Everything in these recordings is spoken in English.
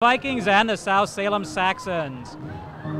Vikings and the South Salem Saxons.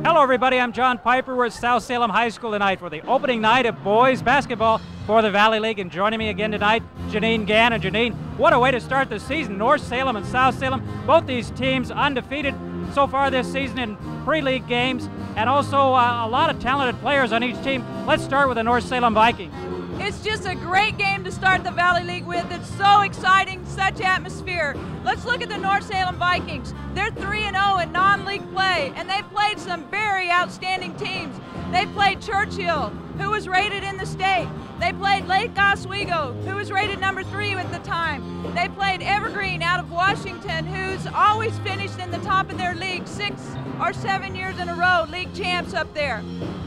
Hello everybody, I'm John Piper. We're at South Salem High School tonight for the opening night of boys basketball for the Valley League. And joining me again tonight, Janine Gann. And Janine, what a way to start the season. North Salem and South Salem, both these teams undefeated so far this season in pre-league games, and also a lot of talented players on each team. Let's start with the North Salem Vikings. It's just a great game to start the Valley League with. It's so exciting, such atmosphere. Let's look at the North Salem Vikings. They're 3-0 in non-league play, and they've played some very outstanding teams. They played Churchill, who was rated in the state. They played Lake Oswego, who was rated number 3 at the time. They played Evergreen out of Washington, who's always finished in the top of their league 6 or 7 years in a row, league champs up there.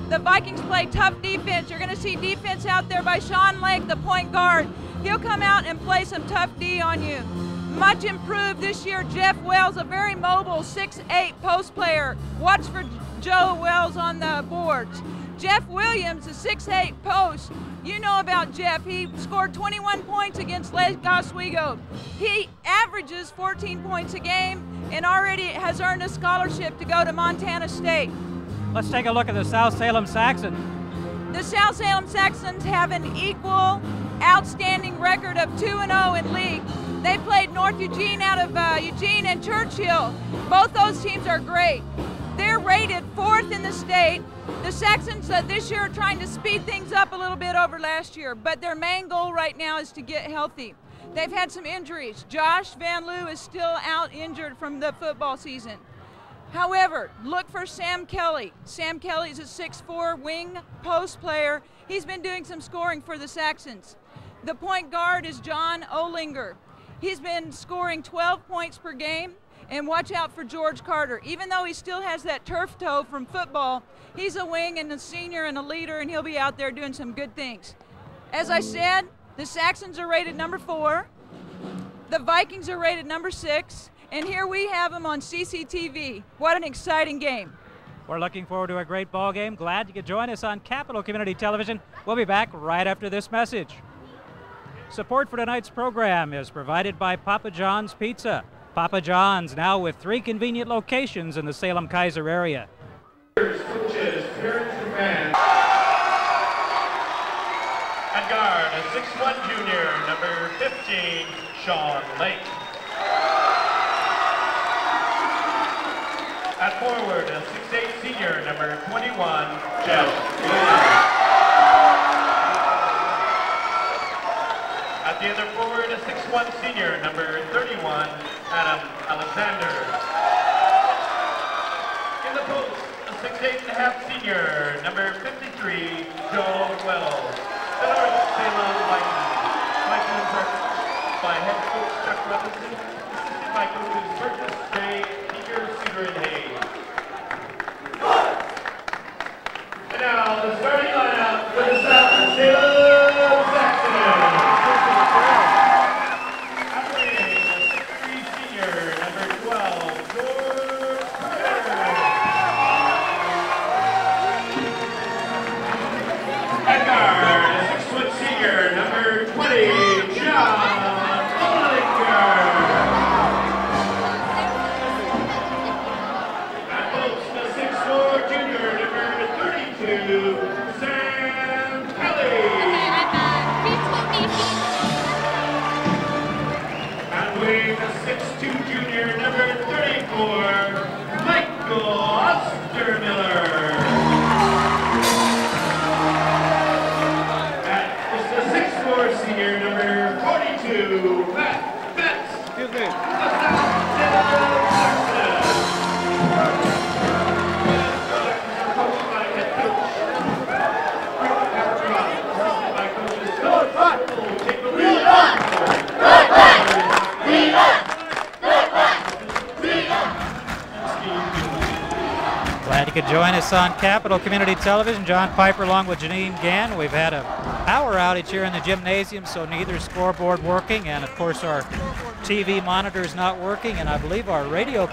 The Vikings play tough defense. You're going to see defense out there by Sean Lake, the point guard. He'll come out and play some tough D on you. Much improved this year, Jeff Wells, a very mobile 6'8" post player. Watch for Joe Wells on the boards. Jeff Williams, a 6'8" post. You know about Jeff. He scored 21 points against Lake Oswego. He averages 14 points a game and already has earned a scholarship to go to Montana State. Let's take a look at the South Salem Saxons. The South Salem Saxons have an equal, outstanding record of 2-0 in league. They played North Eugene out of Eugene and Churchill. Both those teams are great. They're rated 4th in the state. The Saxons this year are trying to speed things up a little bit over last year, but their main goal right now is to get healthy. They've had some injuries. Josh Van Loo is still out injured from the football season. However, look for Sam Kelly. Sam Kelly is a 6'4" wing post player. He's been doing some scoring for the Saxons. The point guard is John Olinger. He's been scoring 12 points per game. And watch out for George Carter. Even though he still has that turf toe from football, he's a wing and a senior and a leader, and he'll be out there doing some good things. As I said, the Saxons are rated number 4. The Vikings are rated number 6. And here we have them on CCTV. What an exciting game. We're looking forward to a great ball game. Glad you could join us on Capital Community Television. We'll be back right after this message. Support for tonight's program is provided by Papa John's Pizza. Papa John's now with 3 convenient locations in the Salem-Keizer area. Coaches, parents, and fans. At guard, a 6'1" junior, number 15, Sean Lake. At forward, a 6'8" senior, number 21, Jeff Williams. At the other forward, a 6'1" senior, number 31, Adam Alexander. In the post, a 6'8.5" senior, number 53, Joe Wells. The North Salem Vikings. Vikings are coached by head coach Chuck Robinson, assisted by coaches Burgess, Day, Peter, Seaver, and Hayes. And now the starting lineup for the South Salem Saxons. Glad you could join us on Capital Community Television. John Piper along with Janine Gann. We've had a power outage here in the gymnasium, so neither scoreboard working, and of course our TV monitor is not working, and I believe our radio.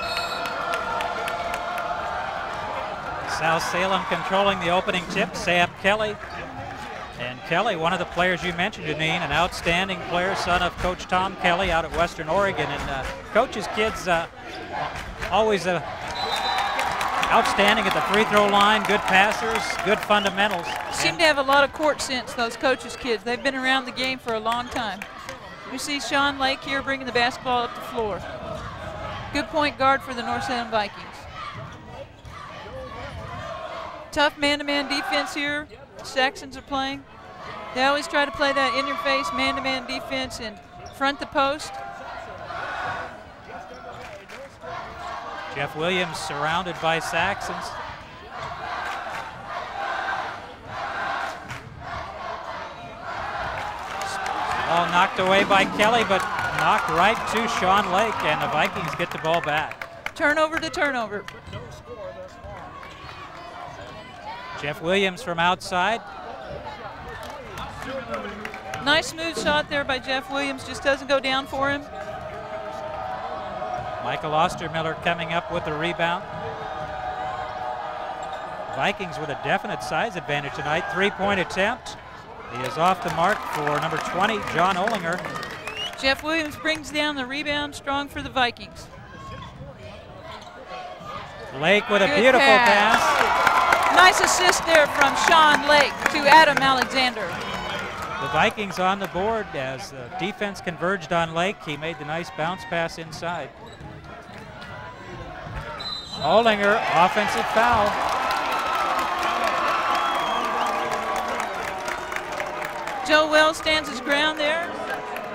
South Salem controlling the opening tip, Sam Kelly. And Kelly, one of the players you mentioned, Janine, an outstanding player, son of Coach Tom Kelly out at Western Oregon. And Coach's kids always outstanding at the free throw line, good passers, good fundamentals. Seem to have a lot of court sense, those coaches' kids. They've been around the game for a long time. You see Sean Lake here bringing the basketball up the floor. Good point guard for the North Salem Vikings. Tough man-to-man defense here. The Saxons are playing. They always try to play that in-your-face man-to-man defense and front the post. Jeff Williams surrounded by Saxons. Ball knocked away by Kelly, but knocked right to Sean Lake, and the Vikings get the ball back. Turnover to turnover. Jeff Williams from outside. Nice smooth shot there by Jeff Williams, just doesn't go down for him. Michael Ostermiller coming up with the rebound. Vikings with a definite size advantage tonight. Three-point attempt. He is off the mark for number 20, John Olinger. Jeff Williams brings down the rebound, strong for the Vikings. Lake with a Good beautiful pass. Nice assist there from Sean Lake to Adam Alexander. The Vikings on the board as the defense converged on Lake. He made the nice bounce pass inside. Olinger, offensive foul. Joe Wells stands his ground there,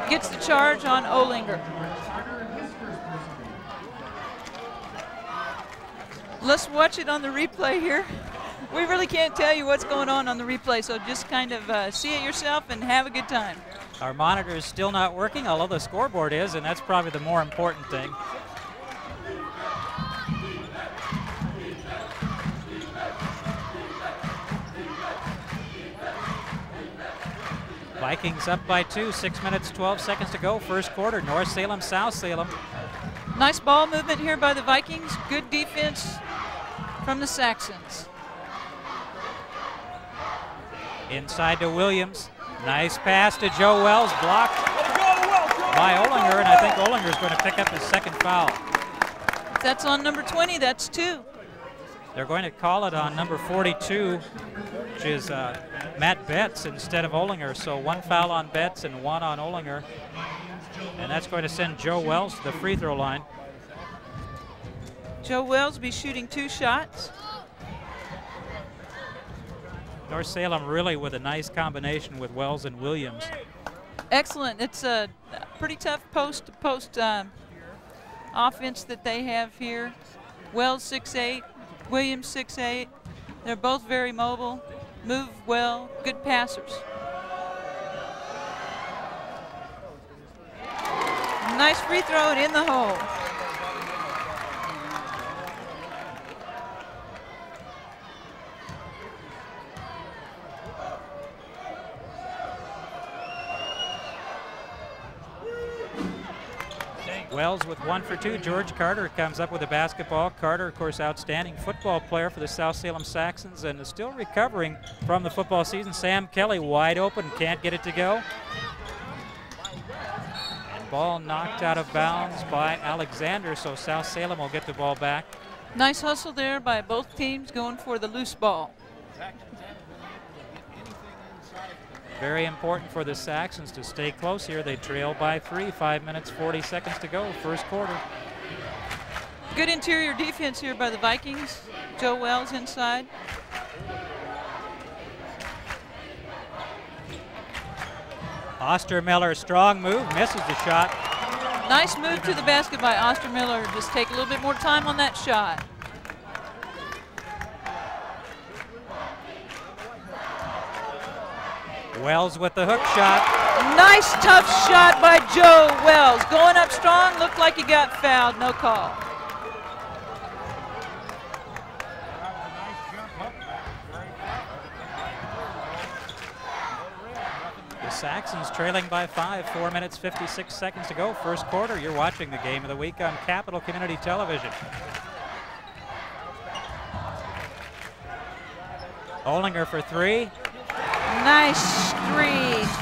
gets the charge on Olinger. Let's watch it on the replay here. We really can't tell you what's going on the replay, so just kind of see it yourself and have a good time. Our monitor is still not working, although the scoreboard is, and that's probably the more important thing. Vikings up by 2, 6 minutes, 12 seconds to go, first quarter. North Salem, South Salem. Nice ball movement here by the Vikings. Good defense from the Saxons. Inside to Williams. Nice pass to Joe Wells, blocked by Olinger, and I think Olinger is going to pick up his second foul. If that's on number 20, that's 2. They're going to call it on number 42, which is Matt Betts instead of Olinger. So 1 foul on Betts and 1 on Olinger. And that's going to send Joe Wells to the free throw line. Joe Wells will be shooting 2 shots. North Salem really with a nice combination with Wells and Williams. Excellent. It's a pretty tough post-to-post offense that they have here. Wells 6'8", Williams 6'8". They're both very mobile, move well, good passers. Nice free throw and in the hole. Wells with 1 for 2. George Carter comes up with a basketball. Carter, of course, outstanding football player for the South Salem Saxons and is still recovering from the football season. Sam Kelly wide open, can't get it to go. And ball knocked out of bounds by Alexander, so South Salem will get the ball back. Nice hustle there by both teams going for the loose ball. Very important for the Saxons to stay close here. They trail by 3, 5 minutes, 40 seconds to go, first quarter. Good interior defense here by the Vikings. Joe Wells inside. Ostermiller, strong move, misses the shot. Nice move to the basket by Ostermiller. Just take a little bit more time on that shot. Wells with the hook shot. Nice tough shot by Joe Wells. Going up strong, looked like he got fouled, no call. The Saxons trailing by 5, 4 minutes, 56 seconds to go, first quarter. You're watching the game of the week on Capital Community Television. Olinger for 3. Nice 3,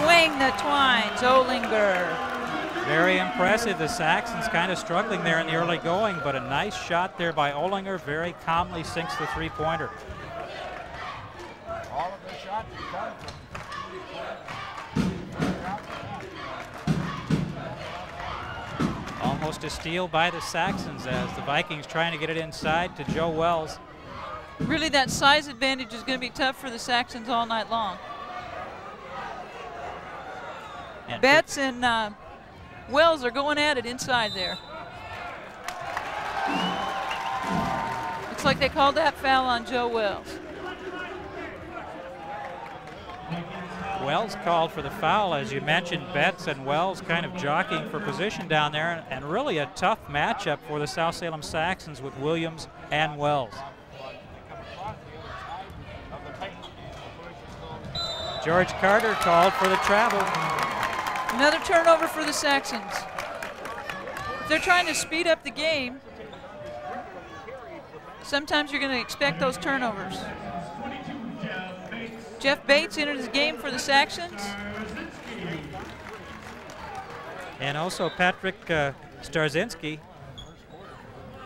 twang the twines, Olinger. Very impressive. The Saxons kind of struggling there in the early going, but a nice shot there by Olinger. Very calmly sinks the three-pointer. All of the shots come from almost a steal by the Saxons as the Vikings trying to get it inside to Joe Wells. Really, that size advantage is going to be tough for the Saxons all night long. And Betts and Wells are going at it inside there. Looks like they called that foul on Joe Wells. Wells called for the foul, as you mentioned. Betts and Wells kind of jockeying for position down there, and really a tough matchup for the South Salem Saxons with Williams and Wells. George Carter called for the travel. Another turnover for the Saxons. If they're trying to speed up the game, sometimes you're going to expect those turnovers. Jeff Bates entered his game for the Saxons. And also Patrick Starzinski,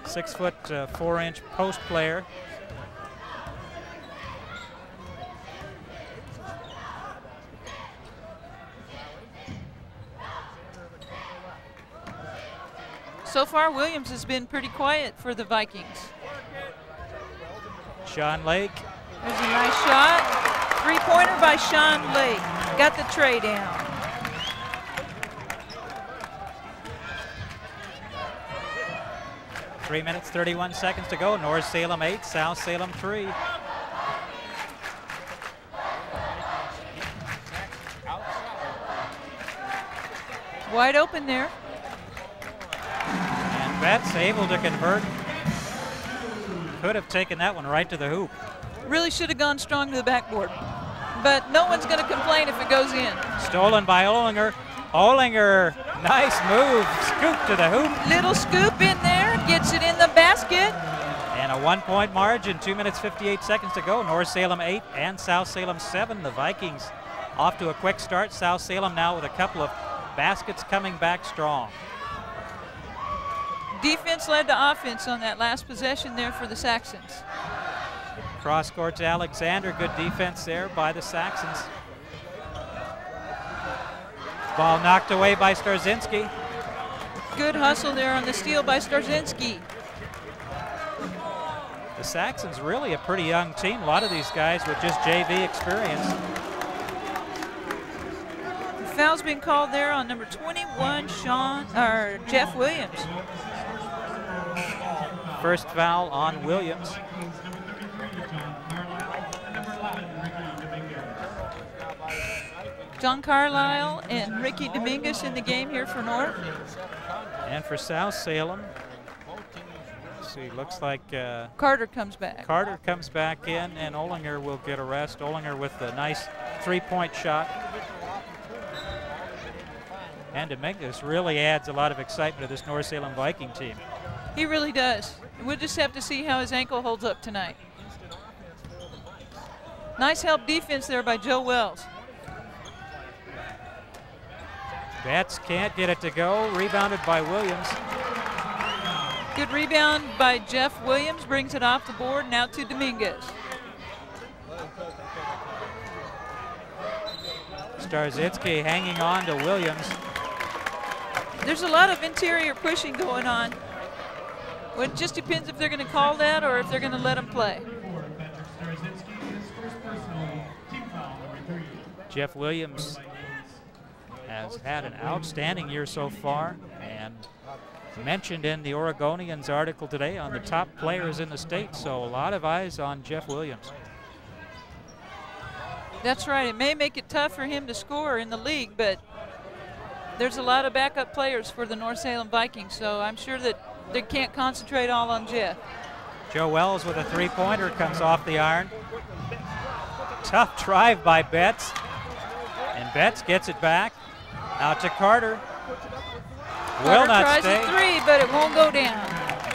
6', 4" post player. So far, Williams has been pretty quiet for the Vikings. Sean Lake. There's a nice shot. Three-pointer by Sean Lake. Got the tray down. Three minutes, 31 seconds to go. North Salem 8, South Salem 3. Wide open there. And Betts able to convert. Could have taken that one right to the hoop. Really should have gone strong to the backboard. But no one's going to complain if it goes in. Stolen by Olinger. Olinger, nice move. Scoop to the hoop. Little scoop in there. Gets it in the basket. And a 1-point margin. 2 minutes, 58 seconds to go. North Salem 8 and South Salem 7. The Vikings off to a quick start. South Salem now with a couple of baskets coming back strong. Defense led to offense on that last possession there for the Saxons. Cross court to Alexander. Good defense there by the Saxons. Ball knocked away by Starzinski. Good hustle there on the steal by Starzinski. The Saxons really a pretty young team. A lot of these guys with just JV experience. The foul's been called there on number 21, Jeff Williams. First foul on Williams. John Carlisle and Ricky Dominguez in the game here for North. And for South Salem, let's see, looks like Carter comes back. Carter comes back in, and Olinger will get a rest. Olinger with a nice three-point shot. And Dominguez really adds a lot of excitement to this North Salem Viking team. He really does. We'll just have to see how his ankle holds up tonight. Nice help defense there by Joe Wells. Betts can't get it to go. Rebounded by Williams. Good rebound by Jeff Williams. Brings it off the board. Now to Dominguez. Starzinski hanging on to Williams. There's a lot of interior pushing going on. Well, it just depends if they're going to call that or if they're going to let him play. Jeff Williams has had an outstanding year so far, and mentioned in the Oregonians article today on the top players in the state, so a lot of eyes on Jeff Williams. That's right. It may make it tough for him to score in the league, but there's a lot of backup players for the North Salem Vikings, so I'm sure that they can't concentrate all on Jeff. Joe Wells with a three-pointer comes off the iron. Tough drive by Betts, and Betts gets it back. Out to Carter. Will not tries stay. a three, but it won't go down.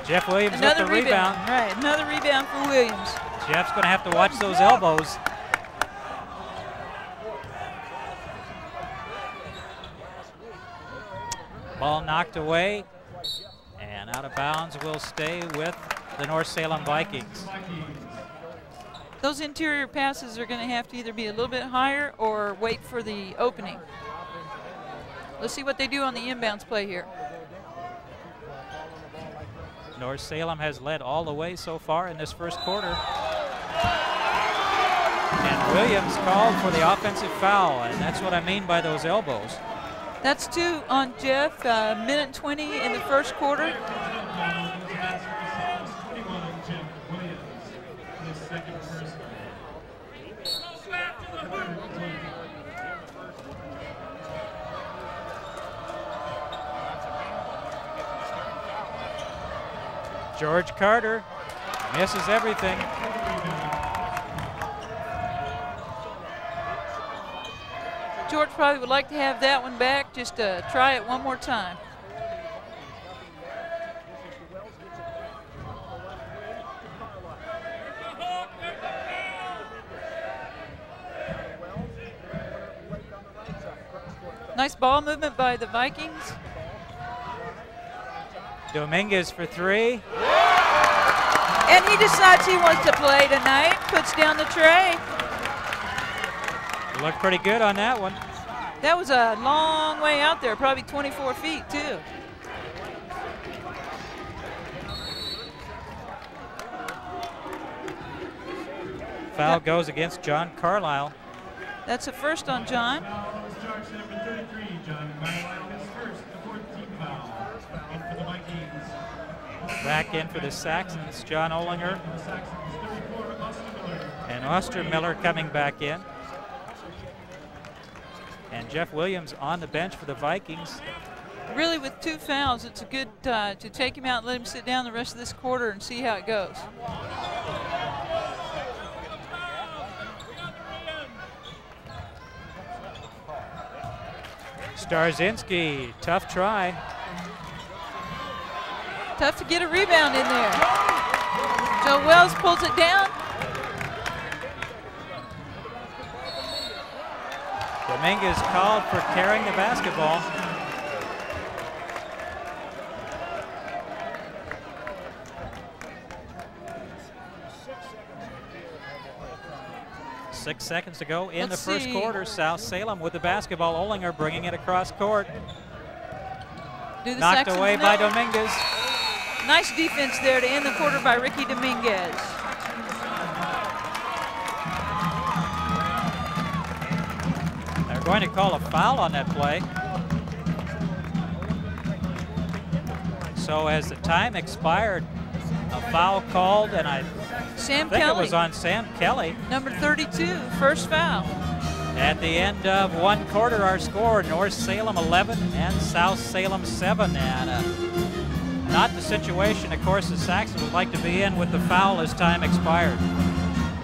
Jeff Williams Another with the rebound. Right, another rebound for Williams. Jeff's going to have to watch those elbows. Ball knocked away, and out of bounds will stay with the North Salem Vikings. Those interior passes are going to have to either be a little bit higher or wait for the opening. Let's see what they do on the inbounds play here. North Salem has led all the way so far in this first quarter. And Williams called for the offensive foul, and that's what I mean by those elbows. That's 2 on Jeff, minute and 20 in the first quarter. George Carter misses everything. George probably would like to have that one back, just to try it one more time. Nice ball movement by the Vikings. Dominguez for 3. And he decides he wants to play tonight, puts down the tray. Looked pretty good on that one. That was a long way out there, probably 24 feet too. Foul goes against John Carlisle. That's a first on John. Back in for the Saxons, John Olinger. And Ostermiller coming back in. And Jeff Williams on the bench for the Vikings. Really, with 2 fouls, it's a good to take him out and let him sit down the rest of this quarter and see how it goes. Starzinski, tough try. Tough to get a rebound in there. Joe Wells pulls it down. Dominguez called for carrying the basketball. Six seconds to go in the first quarter. South Salem with the basketball. Olinger bringing it across court. Knocked away by Dominguez. Nice defense there to end the quarter by Ricky Dominguez. They're going to call a foul on that play. So as the time expired, a foul called, and I think it was on Sam Kelly. Number 32, first foul. At the end of one quarter, our score, North Salem 11 and South Salem 7. And not the situation, of course, the Saxons would like to be in with the foul as time expired.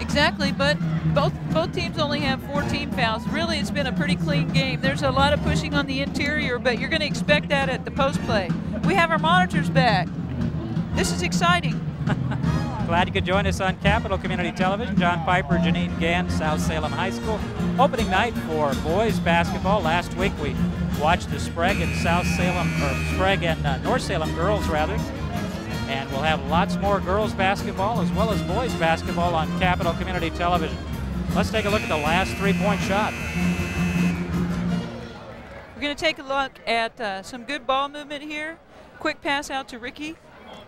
Exactly, but both teams only have 14 fouls. Really, it's been a pretty clean game. There's a lot of pushing on the interior, but you're going to expect that at the post play. We have our monitors back. This is exciting. Glad you could join us on Capital Community Television. John Piper, Janine Gann, South Salem High School. Opening night for boys basketball. Last week we watched the Sprague and South Salem, or Sprague and North Salem girls rather. And we'll have lots more girls basketball as well as boys basketball on Capital Community Television. Let's take a look at the last three-point shot. We're going to take a look at some good ball movement here. Quick pass out to Ricky.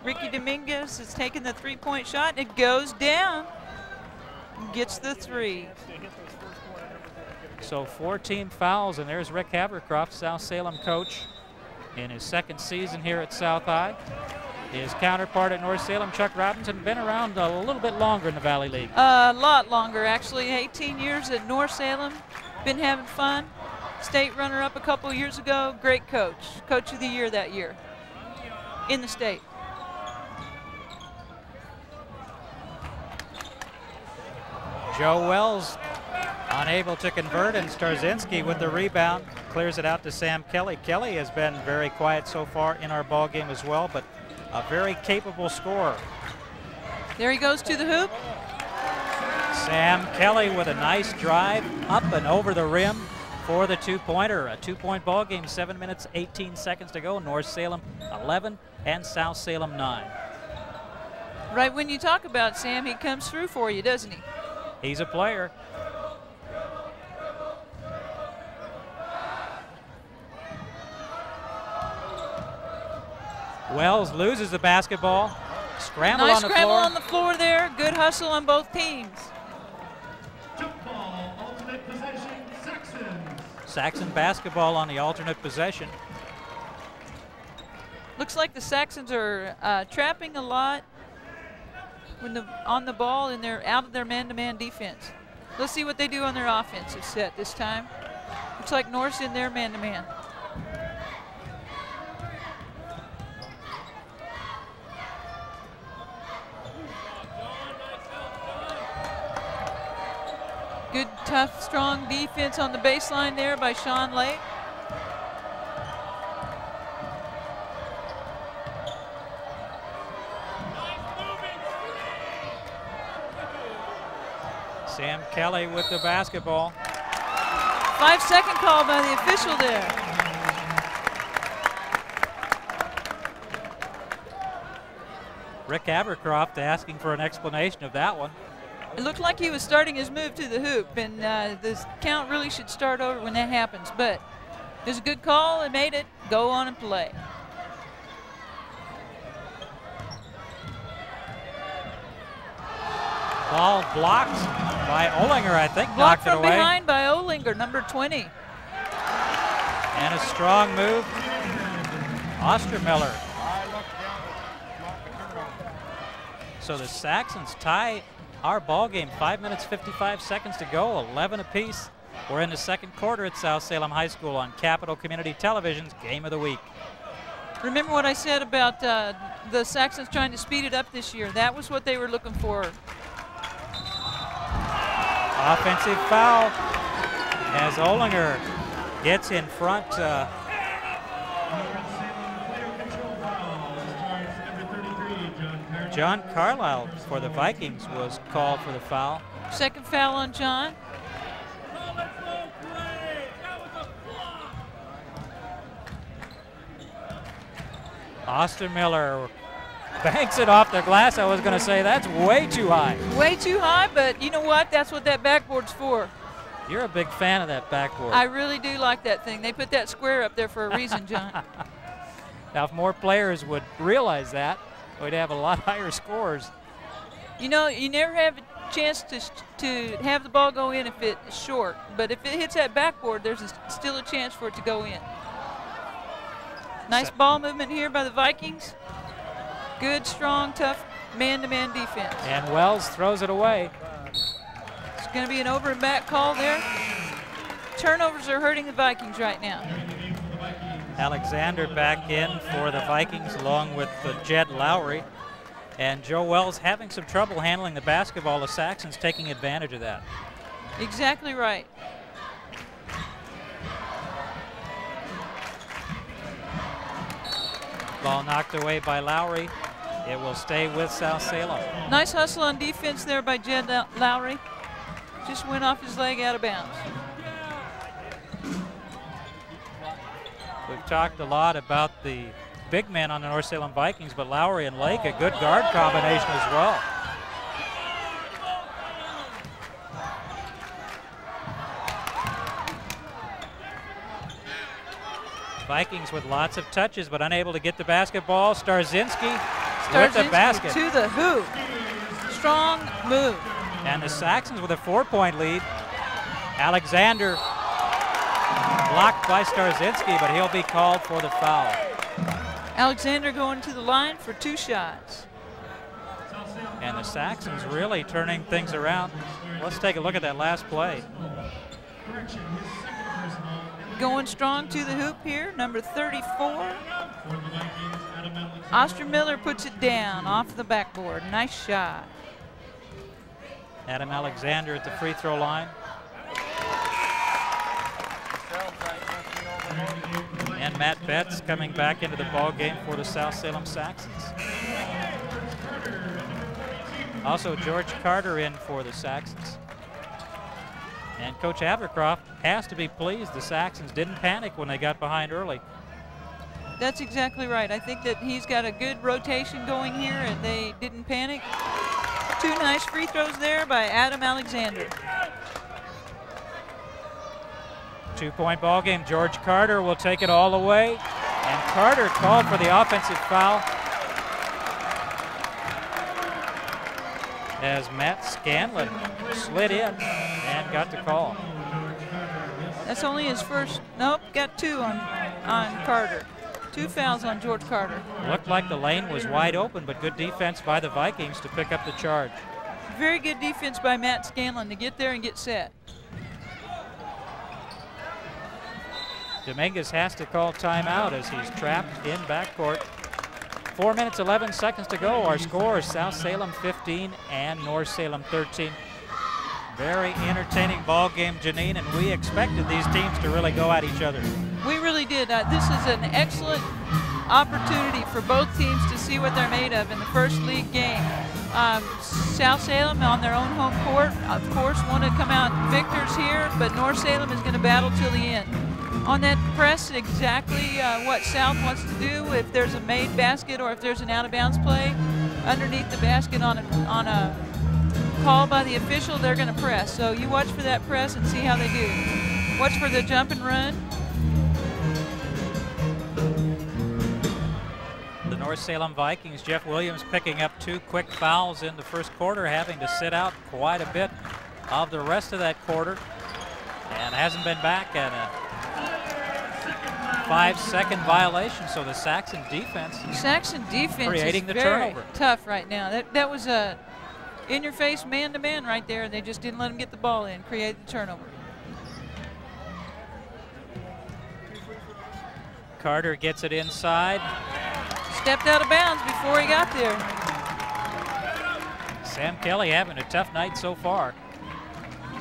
Ricky Dominguez is taking the three-point shot. It goes down. Gets the 3. So 4 fouls, and there's Rick Havercroft, South Salem coach, in his second season here at South High. His counterpart at North Salem, Chuck Robinson, been around a little bit longer in the Valley League. A lot longer, actually. 18 years at North Salem. Been having fun. State runner-up a couple years ago. Great coach. Coach of the year that year in the state. Joe Wells unable to convert, and Starzinski with the rebound clears it out to Sam Kelly. Kelly has been very quiet so far in our ball game as well, but a very capable scorer. There he goes to the hoop. Sam Kelly with a nice drive up and over the rim, for the two-pointer. A two-point ball game, 7 minutes, 18 seconds to go. North Salem 11 and South Salem 9. Right when you talk about Sam, he comes through for you, doesn't he? He's a player. Wells loses the basketball. Scramble nice on the scramble floor. on the floor there. Good hustle on both teams. Jump ball, alternate possession, Saxons. Saxon basketball on the alternate possession. Looks like the Saxons are trapping a lot when on the ball, and they're out of their man-to-man defense. Let's see what they do on their offensive set this time. Looks like North's in their man-to-man. Good, tough, strong defense on the baseline there by Sean Lake. Sam Kelly with the basketball. 5-second call by the official there. Rick Abercroft asking for an explanation of that one. It looked like he was starting his move to the hoop, and this count really should start over when that happens. But there's a good call and made it. Go on and play. Ball blocked by Olinger, I think. Blocked knocked it from away. behind by Olinger, number 20. And a strong move. Ostermiller. So the Saxons tie our ball game. 5 minutes, 55 seconds to go, 11 apiece. We're in the second quarter at South Salem High School on Capital Community Television's Game of the Week. Remember what I said about the Saxons trying to speed it up this year? That was what they were looking for. Offensive foul as Olinger gets in front. John Carlisle for the Vikings was called for the foul. Second foul on John. Ostermiller banks it off the glass. I was going to say that's way too high. Way too high, but you know what? That's what that backboard's for. You're a big fan of that backboard. I really do like that thing. They put that square up there for a reason, John. Now, if more players would realize that, we'd have a lot higher scores. You know, you never have a chance to have the ball go in if it's short, but if it hits that backboard, there's still a chance for it to go in. Nice ball movement here by the Vikings. Good, strong, tough man-to-man defense. And Wells throws it away. It's going to be an over and back call there. Turnovers are hurting the Vikings right now. Alexander back in for the Vikings along with Jed Lowry. And Joe Wells having some trouble handling the basketball. The Saxons taking advantage of that. Exactly right. Ball knocked away by Lowry. It will stay with South Salem. Nice hustle on defense there by Jed Lowry. Just went off his leg out of bounds. We've talked a lot about the big men on the North Salem Vikings, but Lowry and Lake, a good guard combination as well. Vikings with lots of touches, but unable to get the basketball. Starzinski with the basket. To the hoop. Strong move. And the Saxons with a 4-point lead. Alexander blocked by Starzinski, but he'll be called for the foul. Alexander going to the line for 2 shots. And the Saxons really turning things around. Let's take a look at that last play. Going strong to the hoop here, number 34. Ostermiller puts it down off the backboard. Nice shot. Adam Alexander at the free throw line. And Matt Betts coming back into the ball game for the South Salem Saxons. Also George Carter in for the Saxons. And Coach Abercroft has to be pleased the Saxons didn't panic when they got behind early. That's exactly right. I think that he's got a good rotation going here, and they didn't panic. 2 nice free throws there by Adam Alexander. 2-point ball game. George Carter will take it all away. And Carter called for the offensive foul as Matt Scanlon slid in and got the call. That's only his first. Nope, got 2 on Carter. 2 fouls on George Carter. Looked like the lane was wide open, but good defense by the Vikings to pick up the charge. Very good defense by Matt Scanlon to get there and get set. Dominguez has to call timeout as he's trapped in backcourt. 4 minutes, 11 seconds to go. Our score is South Salem 15 and North Salem 13. Very entertaining ball game, Janine, and we expected these teams to really go at each other. We really did. This is an excellent opportunity for both teams to see what they're made of in the first league game. South Salem on their own home court, of course, want to come out victors here, but North Salem is going to battle till the end. On that press, exactly what South wants to do. If there's a made basket or if there's an out-of-bounds play underneath the basket on a call by the official, they're going to press. So you watch for that press and see how they do. Watch for the jump and run. The North Salem Vikings, Jeff Williams picking up 2 quick fouls in the first quarter, having to sit out quite a bit of the rest of that quarter, and hasn't been back at a 5-second violation. So the Saxon defense creating is the very turnover. Tough right now. That was a in-your-face man-to-man right there. They just didn't let him get the ball in, created the turnover. Carter gets it inside. Stepped out of bounds before he got there. Sam Kelly having a tough night so far.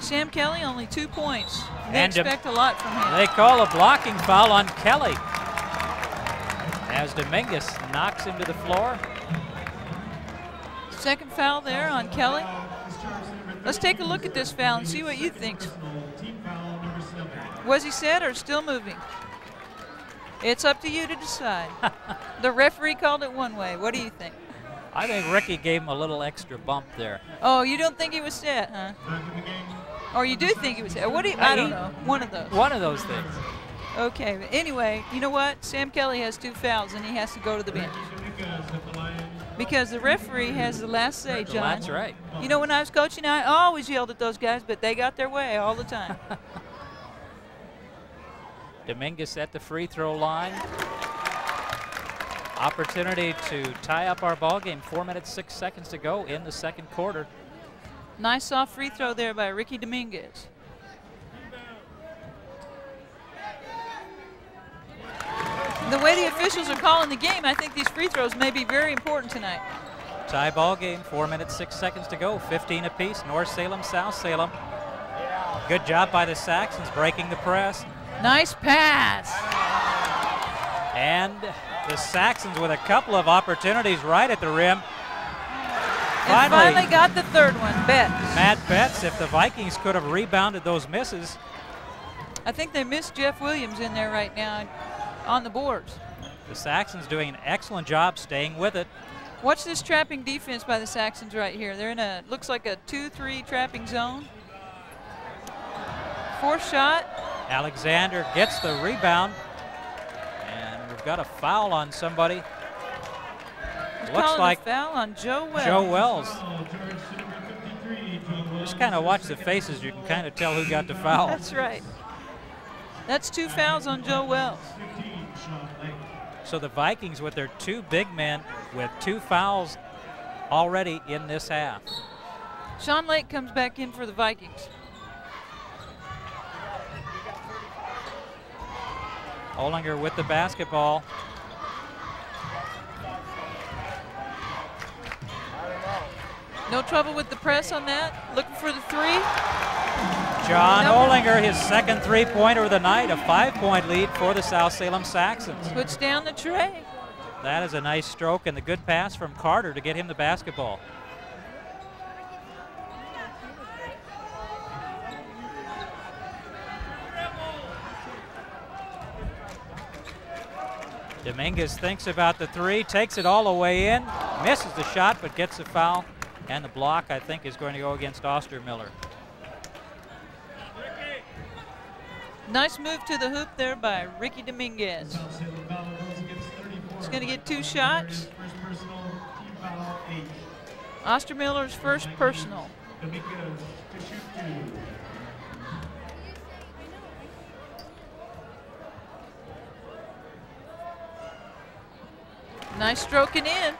Sam Kelly only 2 points. They expect a lot from him. They call a blocking foul on Kelly as Dominguez knocks him to the floor. Second foul there on Kelly. Let's take a look at this foul and see what you think. Was he set or still moving? It's up to you to decide. The referee called it one way. What do you think? I think Ricky gave him a little extra bump there. Oh, you don't think he was set, huh? Or you do think he was set? What do you? I don't know. One of those. One of those things. Okay, but anyway, you know what? Sam Kelly has 2 fouls and he has to go to the bench. Because the referee has the last say, John. That's right. You know, when I was coaching, I always yelled at those guys, but they got their way all the time. Dominguez at the free throw line. Opportunity to tie up our ball game. 4 minutes, 6 seconds to go in the second quarter. Nice soft free throw there by Ricky Dominguez. The way the officials are calling the game, I think these free throws may be very important tonight. Tie ball game, 4 minutes, 6 seconds to go. 15 apiece, North Salem, South Salem. Good job by the Saxons breaking the press. Nice pass. And the Saxons with a couple of opportunities right at the rim. Finally got the third one, Betts. Matt Betts, if the Vikings could have rebounded those misses. I think they missed Jeff Williams in there right now on the boards. The Saxons doing an excellent job staying with it. Watch this trapping defense by the Saxons right here. They're in a, looks like a 2-3 trapping zone. Fourth shot. Alexander gets the rebound. And we've got a foul on somebody. Looks like a foul on Joe Wells. Joe Wells. Just kind of watch the faces. You can kind of tell who got the foul. That's right. That's 2 fouls on Joe Wells. So the Vikings with their 2 big men with 2 fouls already in this half. Sean Lake comes back in for the Vikings. Olinger with the basketball. No trouble with the press on that. Looking for the 3. John Olinger, his second 3-pointer of the night, a 5-point lead for the South Salem Saxons. Puts down the tray. That is a nice stroke and the good pass from Carter to get him the basketball. Dominguez thinks about the three, takes it all the way in, misses the shot, but gets the foul. And the block, I think, is going to go against Ostermiller. Nice move to the hoop there by Ricky Dominguez. He's going to get 2 shots. Ostermiller's first personal. Nice stroking in.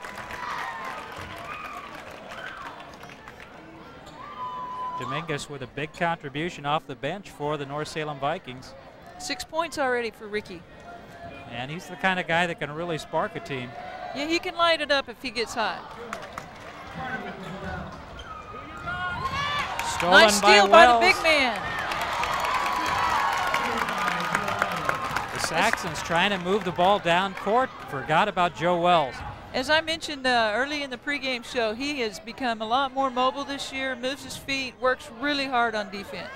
Dominguez with a big contribution off the bench for the North Salem Vikings. 6 points already for Ricky. And he's the kind of guy that can really spark a team. Yeah, he can light it up if he gets hot. Stolen nice steal by the big man. The Saxons trying to move the ball down court. Forgot about Joe Wells. As I mentioned early in the pregame show, he has become a lot more mobile this year, moves his feet, works really hard on defense.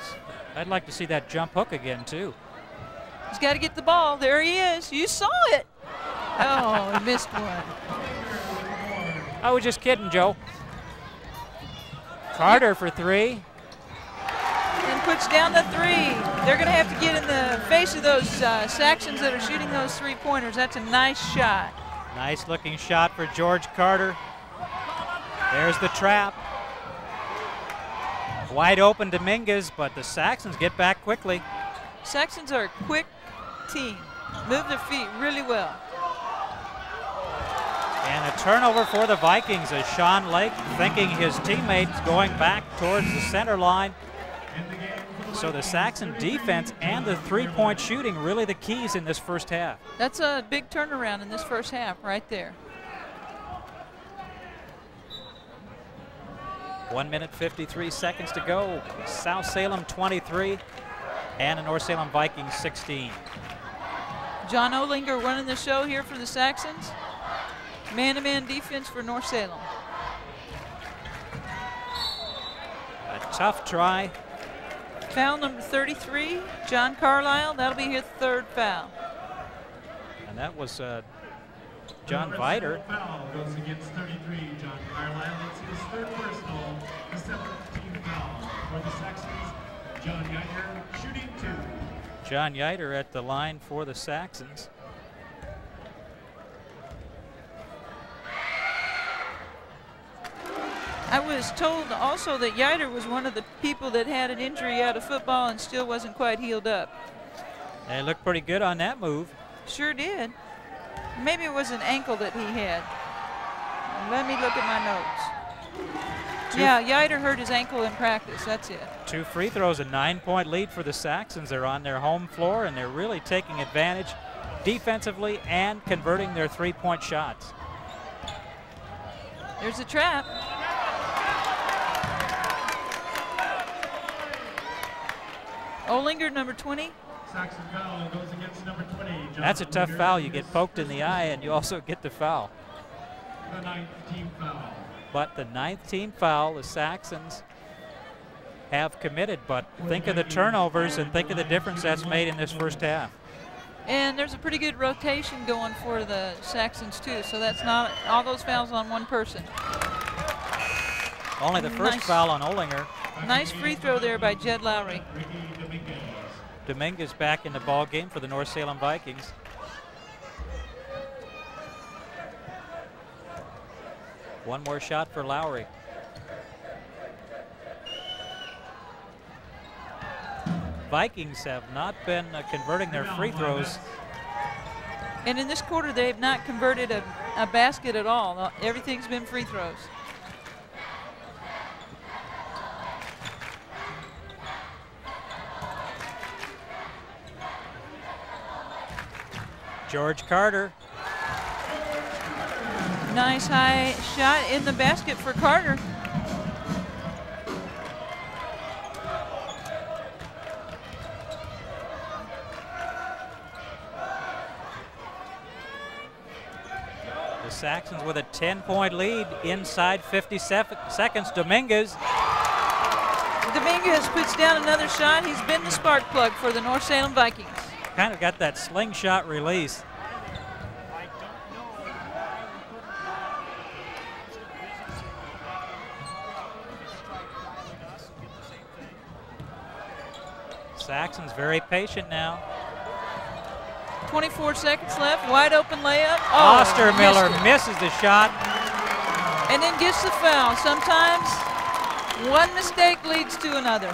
I'd like to see that jump hook again, too. He's got to get the ball. There he is. You saw it. Oh, he missed one. I was just kidding, Joe. Carter for 3. And puts down the 3. They're going to have to get in the face of those Saxons that are shooting those 3-pointers. That's a nice shot. Nice looking shot for George Carter. There's the trap. Wide open Dominguez, but the Saxons get back quickly. Saxons are a quick team. Move their feet really well. And a turnover for the Vikings as Sean Lake thinking his teammates going back towards the center line. So the Saxon defense and the 3-point shooting really the keys in this first half. That's a big turnaround in this first half right there. 1 minute 53 seconds to go. South Salem 23 and the North Salem Vikings 16. John Olinger running the show here for the Saxons. Man-to-man defense for North Salem. A tough try. Foul number 33, John Carlisle. That'll be his 3rd foul. And that was John Viter. Foul goes against 33, John Carlisle. It's his 3rd personal, the 7th team foul for the Saxons. John Yeiter shooting 2. John Yeiter at the line for the Saxons. I was told also that Yeiter was one of the people that had an injury out of football and still wasn't quite healed up. They looked pretty good on that move. Sure did. Maybe it was an ankle that he had. Let me look at my notes. Yeah, Yeiter hurt his ankle in practice. That's it. 2 free throws, a 9-point lead for the Saxons. They're on their home floor, and they're really taking advantage defensively and converting their 3-point shots. There's a trap. Olinger, number 20. Saxon foul goes against number 20. John That's a tough Olinger. foul. You get poked in the eye, and you also get the foul. The 9th team foul. But the 9th team foul, the Saxons have committed. But think of the turnovers and think of the difference that's made in this first half. And there's a pretty good rotation going for the Saxons, too. So that's not all those fouls on one person. Only the first foul on Olinger. Nice free throw there by Jed Lowry. Dominguez back in the ball game for the North Salem Vikings. One more shot for Lowry. Vikings have not been converting their free throws. And in this quarter, they have not converted a basket at all. Everything's been free throws. George Carter. Nice high shot in the basket for Carter. The Saxons with a 10-point lead inside 50 seconds. Dominguez. Dominguez puts down another shot. He's been the spark plug for the North Salem Vikings. Kind of got that slingshot release. Saxon's very patient now. 24 seconds left, wide open layup. Oh, Ostermiller misses the shot. And then gets the foul. Sometimes one mistake leads to another.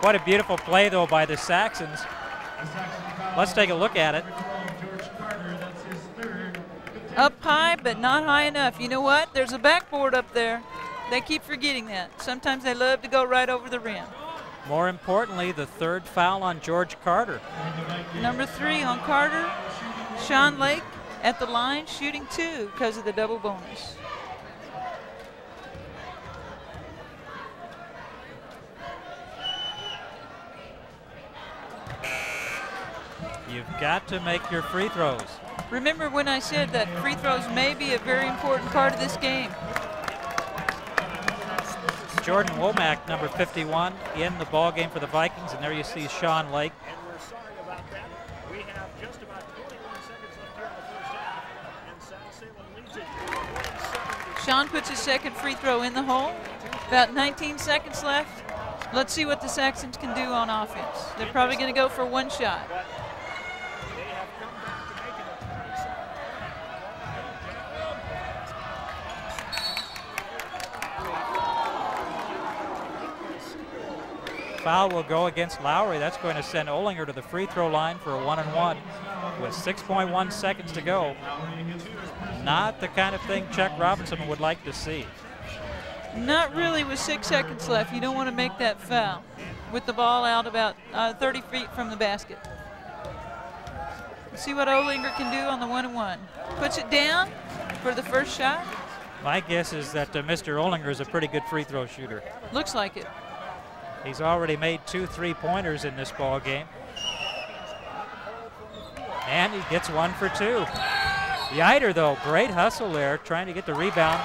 What a beautiful play, though, by the Saxons. Let's take a look at it. Up high, but not high enough. You know what? There's a backboard up there. They keep forgetting that. Sometimes they love to go right over the rim. More importantly, the third foul on George Carter. Number 3 on Carter. Sean Lake at the line, shooting 2 because of the double bonus. You've got to make your free throws. Remember when I said that free throws may be a very important part of this game. Jordan Womack, number 51, in the ball game for the Vikings, and there you see Sean Lake. And we're sorry about that. We have just about 21 seconds left here in the first half, and South Salem leads it 1-7. Sean puts his second free throw in the hole. About 19 seconds left. Let's see what the Saxons can do on offense. They're probably going to go for one shot. They have come back to make it a 27. Foul will go against Lowry. That's going to send Olinger to the free throw line for a 1-and-1 with 6.1 seconds to go. Not the kind of thing Chuck Robinson would like to see. Not really with 6 seconds left. You don't want to make that foul with the ball out about 30 feet from the basket. See what Olinger can do on the 1-and-1. Puts it down for the first shot. My guess is that Mr. Olinger is a pretty good free throw shooter. Looks like it. He's already made 2 3-pointers in this ball game. And he gets 1 for 2. Yider, though, great hustle there, trying to get the rebound.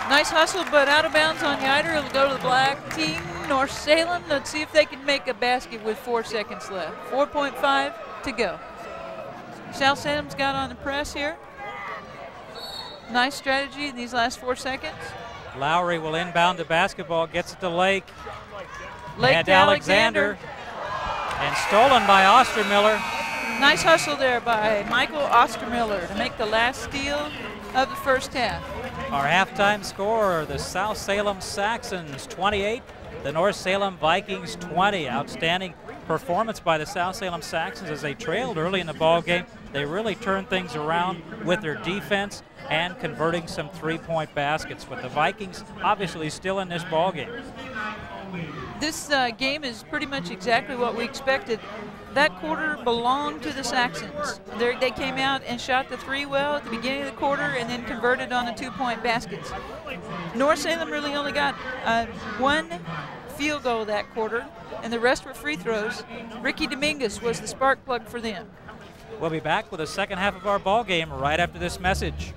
Nice hustle, but out of bounds on Yider. It'll go to the black team, North Salem. Let's see if they can make a basket with 4 seconds left. 4.5 to go. South Salem's got on the press here. Nice strategy in these last 4 seconds. Lowry will inbound the basketball, gets it to Lake. Lake And to Alexander. And stolen by Ostermiller. Nice hustle there by Michael Ostermiller to make the last steal of the first half. Our halftime score, the South Salem Saxons 28, the North Salem Vikings 20. Outstanding performance by the South Salem Saxons as they trailed early in the ball game. They really turned things around with their defense and converting some 3-point baskets. But the Vikings obviously still in this ball game. This game is pretty much exactly what we expected. That quarter belonged to the Saxons. They came out and shot the 3 well at the beginning of the quarter and then converted on the 2-point baskets. North Salem really only got 1 field goal that quarter, and the rest were free throws. Ricky Dominguez was the spark plug for them. We'll be back with the second half of our ball game right after this message.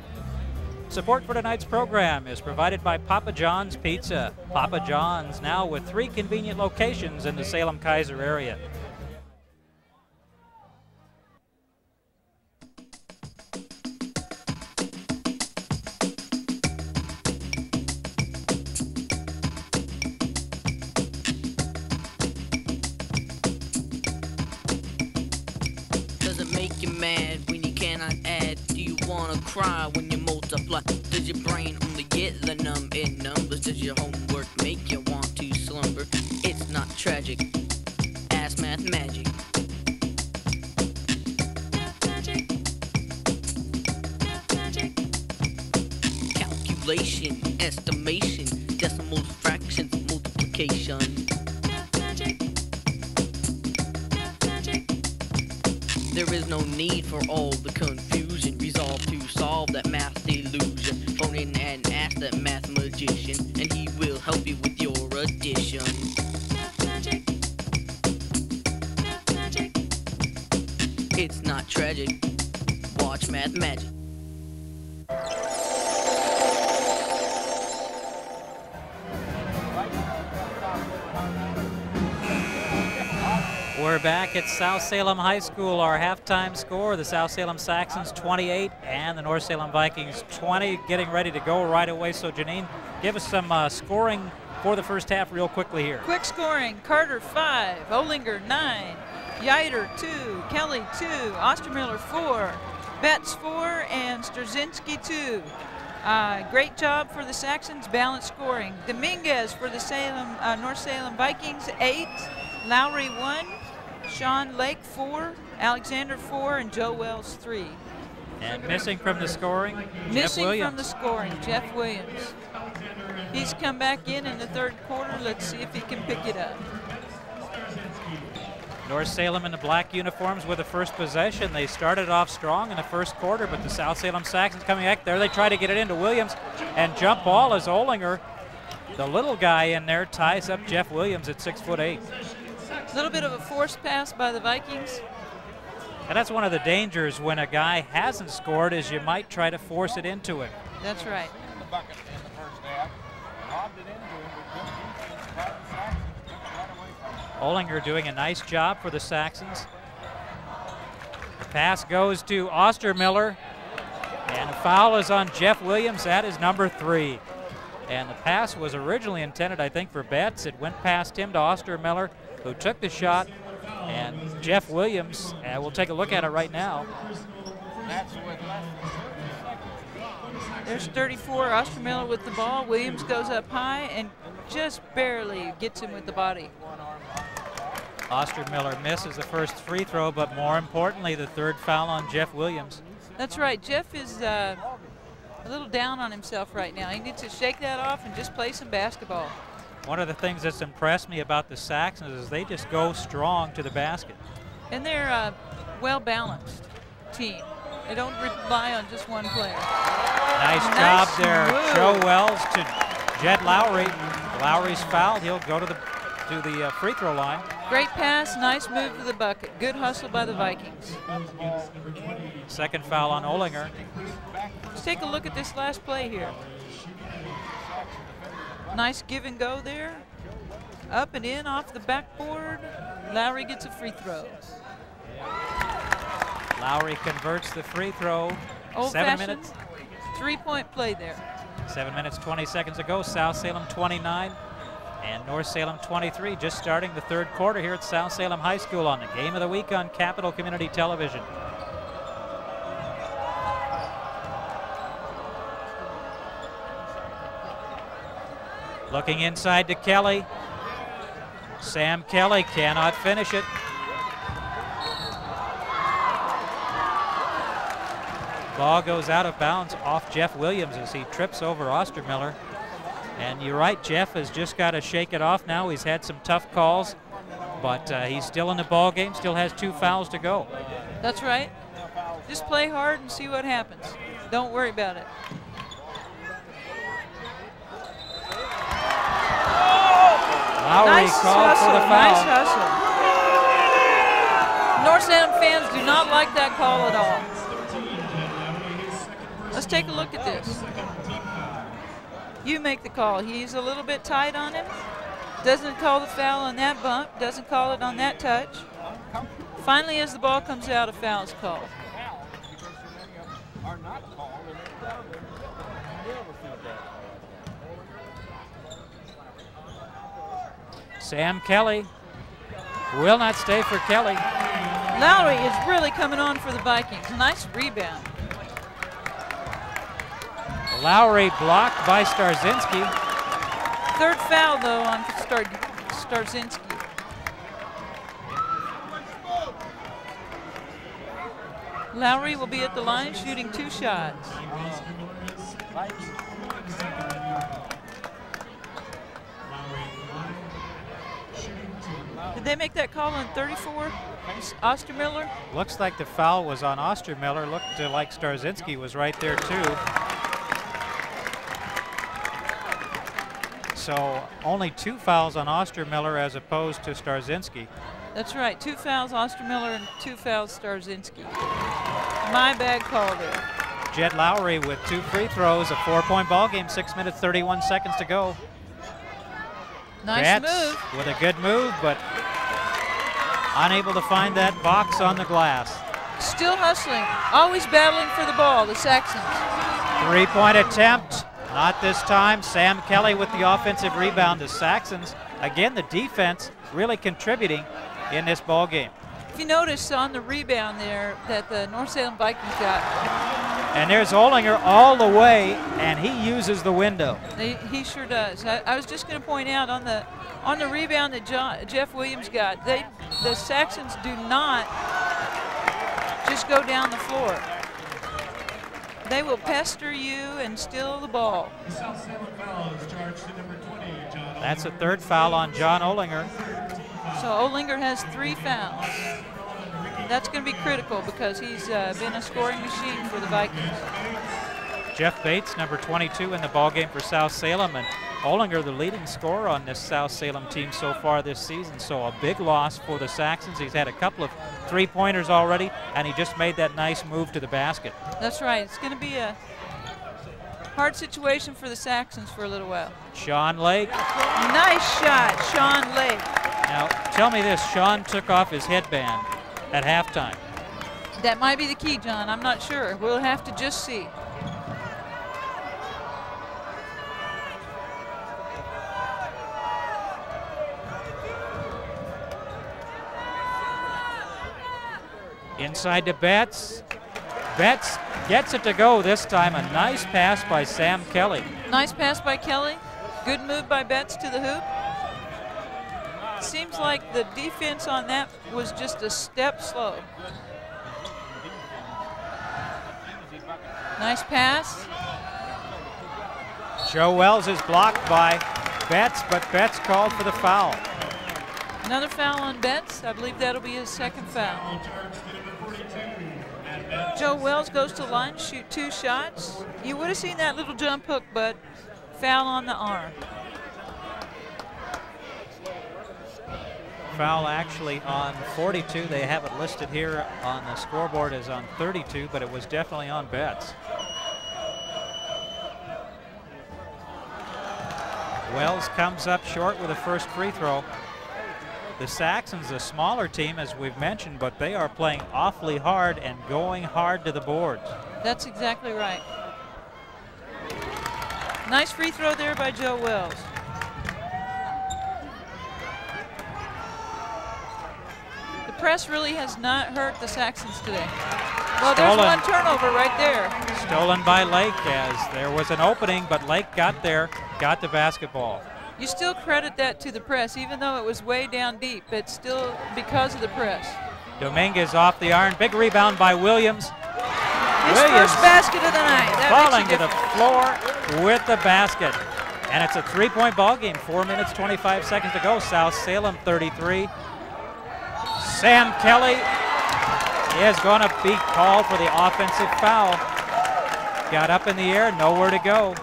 Support for tonight's program is provided by Papa John's Pizza. Papa John's now with 3 convenient locations in the Salem-Keizer area. Does it make you mad when you cannot add? Do you wanna cry when you multiply? Does your brain only get the numb in numbers? Does your homework make you want to slumber? It's not tragic. Ask math magic. Math magic. Math magic. Calculation, estimation, decimals, fractions, multiplication. Math magic. Math magic. There is no need for all the confusion. Resolve to solve that math delusion. Phone in and ask that math magician, and he will help you with your addition. Math magic. Math magic. It's not tragic. Watch Math Magic. We're back at South Salem High School. Our halftime score, the South Salem Saxons 28 and the North Salem Vikings 20, getting ready to go right away. So Janine, give us some scoring for the first half real quickly here. Quick scoring, Carter 5, Olinger 9, Yiter 2, Kelly 2, Ostermiller 4, Betts 4, and Starzinski 2. Great job for the Saxons, balanced scoring. Dominguez for the North Salem Vikings 8, Lowry 1, Sean Lake 4, Alexander 4, and Joe Wells 3. And missing from the scoring, Missing Jeff Williams. from the scoring, Jeff Williams. He's come back in the third quarter. Let's see if he can pick it up. North Salem in the black uniforms with the first possession. They started off strong in the first quarter, but the South Salem Saxons coming back there. They try to get it into Williams, and jump ball as Olinger, the little guy in there, ties up Jeff Williams at 6'8". A little bit of a forced pass by the Vikings. And that's one of the dangers when a guy hasn't scored, is you might try to force it into him. That's right. In the bucket in the first half. Lobbed it into him with good defense by the Saxons. Took it right away from him. Olinger doing a nice job for the Saxons. The pass goes to Ostermiller, and the foul is on Jeff Williams. That is number 3. And the pass was originally intended, I think, for Betts. It went past him to Ostermiller, who took the shot. And Jeff Williams, we'll take a look at it right now. That's with There's 34, Ostermiller with the ball. Williams goes up high and just barely gets him with the body. Ostermiller misses the first free throw, but more importantly, the third foul on Jeff Williams. That's right. Jeff is a little down on himself right now. He needs to shake that off and just play some basketball. One of the things that's impressed me about the Saxons is they just go strong to the basket. And they're a well-balanced team. They don't rely on just one player. Nice job there. move. Joe Wells to Jed Lowry. Lowry's fouled. He'll go to the free throw line. Great pass, nice move to the bucket. Good hustle by the Vikings. Second foul on Olinger. Let's take a look at this last play here. Nice give and go there. Up and in off the backboard. Lowry gets a free throw. Lowry converts the free throw. 7 Old-fashioned minutes. 3-point play there. 7 minutes, 20 seconds ago. South Salem 29 and North Salem 23. Just starting the third quarter here at South Salem High School on the Game of the Week on Capital Community Television. Looking inside to Kelly. Sam Kelly cannot finish it. Ball goes out of bounds off Jeff Williams as he trips over Ostermiller. And you're right, Jeff has just got to shake it off now. He's had some tough calls, but he's still in the ball game, still has 2 fouls to go. That's right. Just play hard and see what happens. Don't worry about it. Lowry Nice called hustle, for the foul. nice hustle. North Salem fans do not like that call at all. Let's take a look at this. You make the call. He's a little bit tight on him. Doesn't call the foul on that bump. Doesn't call it on that touch. Finally, as the ball comes out, a foul is called. Sam Kelly will not stay for Kelly. Lowry is really coming on for the Vikings. Nice rebound. Lowry blocked by Starzinski. Third foul, though, on Starzinski. Lowry will be at the line shooting 2 shots. Did they make that call on 34? Ostermiller? Looks like the foul was on Ostermiller. Looked like Starzinski was right there too. So only 2 fouls on Ostermiller as opposed to Starzinski. That's right, 2 fouls Ostermiller and 2 fouls Starzinski. My bad call there. Jed Lowry with 2 free throws, a 4-point ball game, 6 minutes, 31 seconds to go. Nice Betts move. with a good move, but unable to find that box on the glass. Still hustling, always battling for the ball, the Saxons. 3-point attempt Not this time. Sam Kelly with the offensive rebound. The Saxons, again, the defense really contributing in this ball game. If you notice on the rebound there that the North Salem Vikings got. And there's Olinger all the way, and he uses the window. He sure does. I was just going to point out on the rebound that Jeff Williams got, the Saxons do not just go down the floor. They will pester you and steal the ball. That's a third foul on John Olinger. So Olinger has 3 fouls. That's going to be critical because he's been a scoring machine for the Vikings. Jeff Bates, number 22 in the ballgame for South Salem, and Olinger, the leading scorer on this South Salem team so far this season. So a big loss for the Saxons. He's had a couple of 3-pointers already, and he just made that nice move to the basket. That's right. It's going to be a hard situation for the Saxons for a little while. Sean Lake. Nice shot, Sean Lake. Now, tell me this, Sean took off his headband at halftime. That might be the key, John. I'm not sure. We'll have to just see. Inside to Betts. Betts gets it to go this time. A nice pass by Sam Kelly. Nice pass by Kelly. Good move by Betts to the hoop. Seems like the defense on that was just a step slow. Nice pass. Joe Wells is blocked by Betts, but Betts called for the foul. Another foul on Betts. I believe that'll be his second foul. Joe Wells goes to line, shoot 2 shots. You would have seen that little jump hook, but foul on the arm. Foul actually on 42. They have it listed here on the scoreboard as on 32, but it was definitely on Betts. Wells comes up short with a first free throw. The Saxons, a smaller team, as we've mentioned, but they are playing awfully hard and going hard to the boards. That's exactly right. Nice free throw there by Joe Wells. The press really has not hurt the Saxons today. Well, there's one turnover right there. Stolen by Lake as there was an opening, but Lake got there, got the basketball. You still credit that to the press, even though it was way down deep. It's still because of the press. Dominguez off the iron. Big rebound by Williams. His first basket of the night. That falling to the floor with the basket. And it's a 3-point ball game. 4 minutes, 25 seconds to go. South Salem 33. Sam Kelly is going to be called for the offensive foul. Got up in the air, nowhere to go.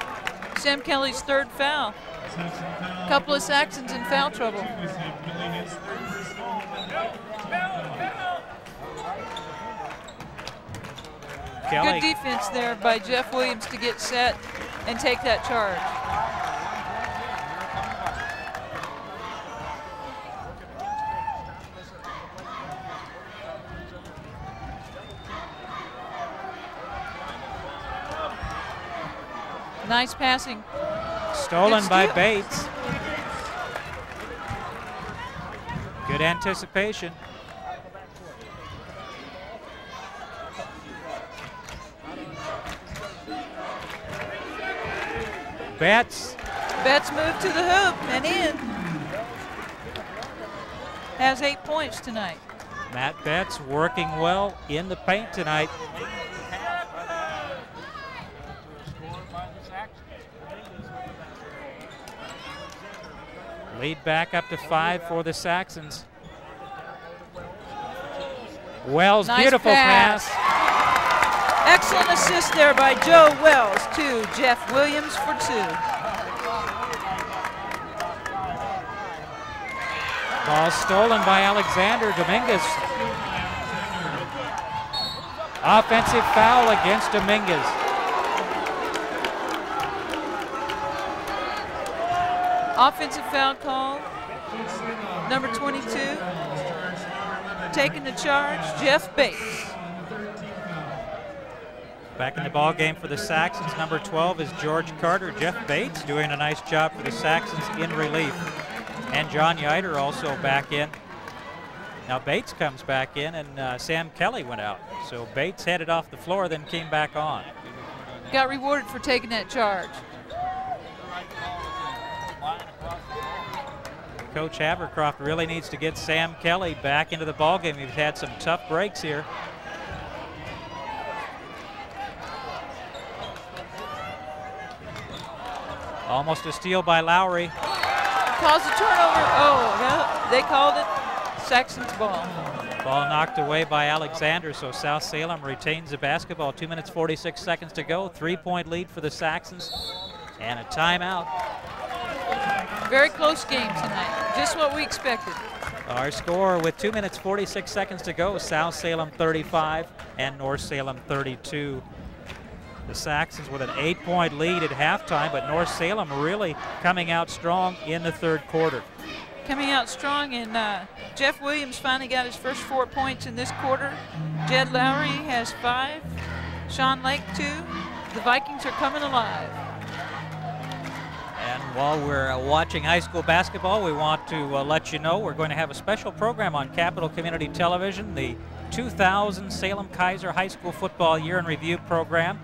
Sam Kelly's 3rd foul. A couple of Saxons in foul trouble. Kelly. Good defense there by Jeff Williams to get set and take that charge. Nice passing. Stolen by Bates. Good anticipation. Betts. Betts moved to the hoop and in. Has 8 points tonight. Matt Betts working well in the paint tonight. Lead back up to 5 for the Saxons. Wells, nice beautiful pass. Excellent assist there by Joe Wells to Jeff Williams for 2. Ball stolen by Alexander Dominguez. Offensive foul against Dominguez. Offensive foul call. Number 22. Taking the charge, Jeff Bates. Back in the ball game for the Saxons, number 12 is George Carter. Jeff Bates doing a nice job for the Saxons in relief. And John Yiter also back in. Now Bates comes back in, and Sam Kelly went out. So Bates headed off the floor, then came back on. Got rewarded for taking that charge. Coach Havercroft really needs to get Sam Kelly back into the ball game. He's had some tough breaks here. Almost a steal by Lowry. Calls a turnover. Oh, no, they called it Saxon's ball. Ball knocked away by Alexander, so South Salem retains the basketball. 2 minutes, 46 seconds to go. 3-point lead for the Saxons, and a timeout. Very close game tonight, just what we expected. Our score with 2 minutes, 46 seconds to go, South Salem 35 and North Salem 32. The Saxons with an 8-point lead at halftime, but North Salem really coming out strong in the third quarter. Coming out strong, and Jeff Williams finally got his first 4 points in this quarter. Jed Lowry has 5, Sean Lake 2. The Vikings are coming alive. And while we're watching high school basketball, we want to let you know we're going to have a special program on Capital Community Television, the 2000 Salem Kaiser High School Football Year in Review program.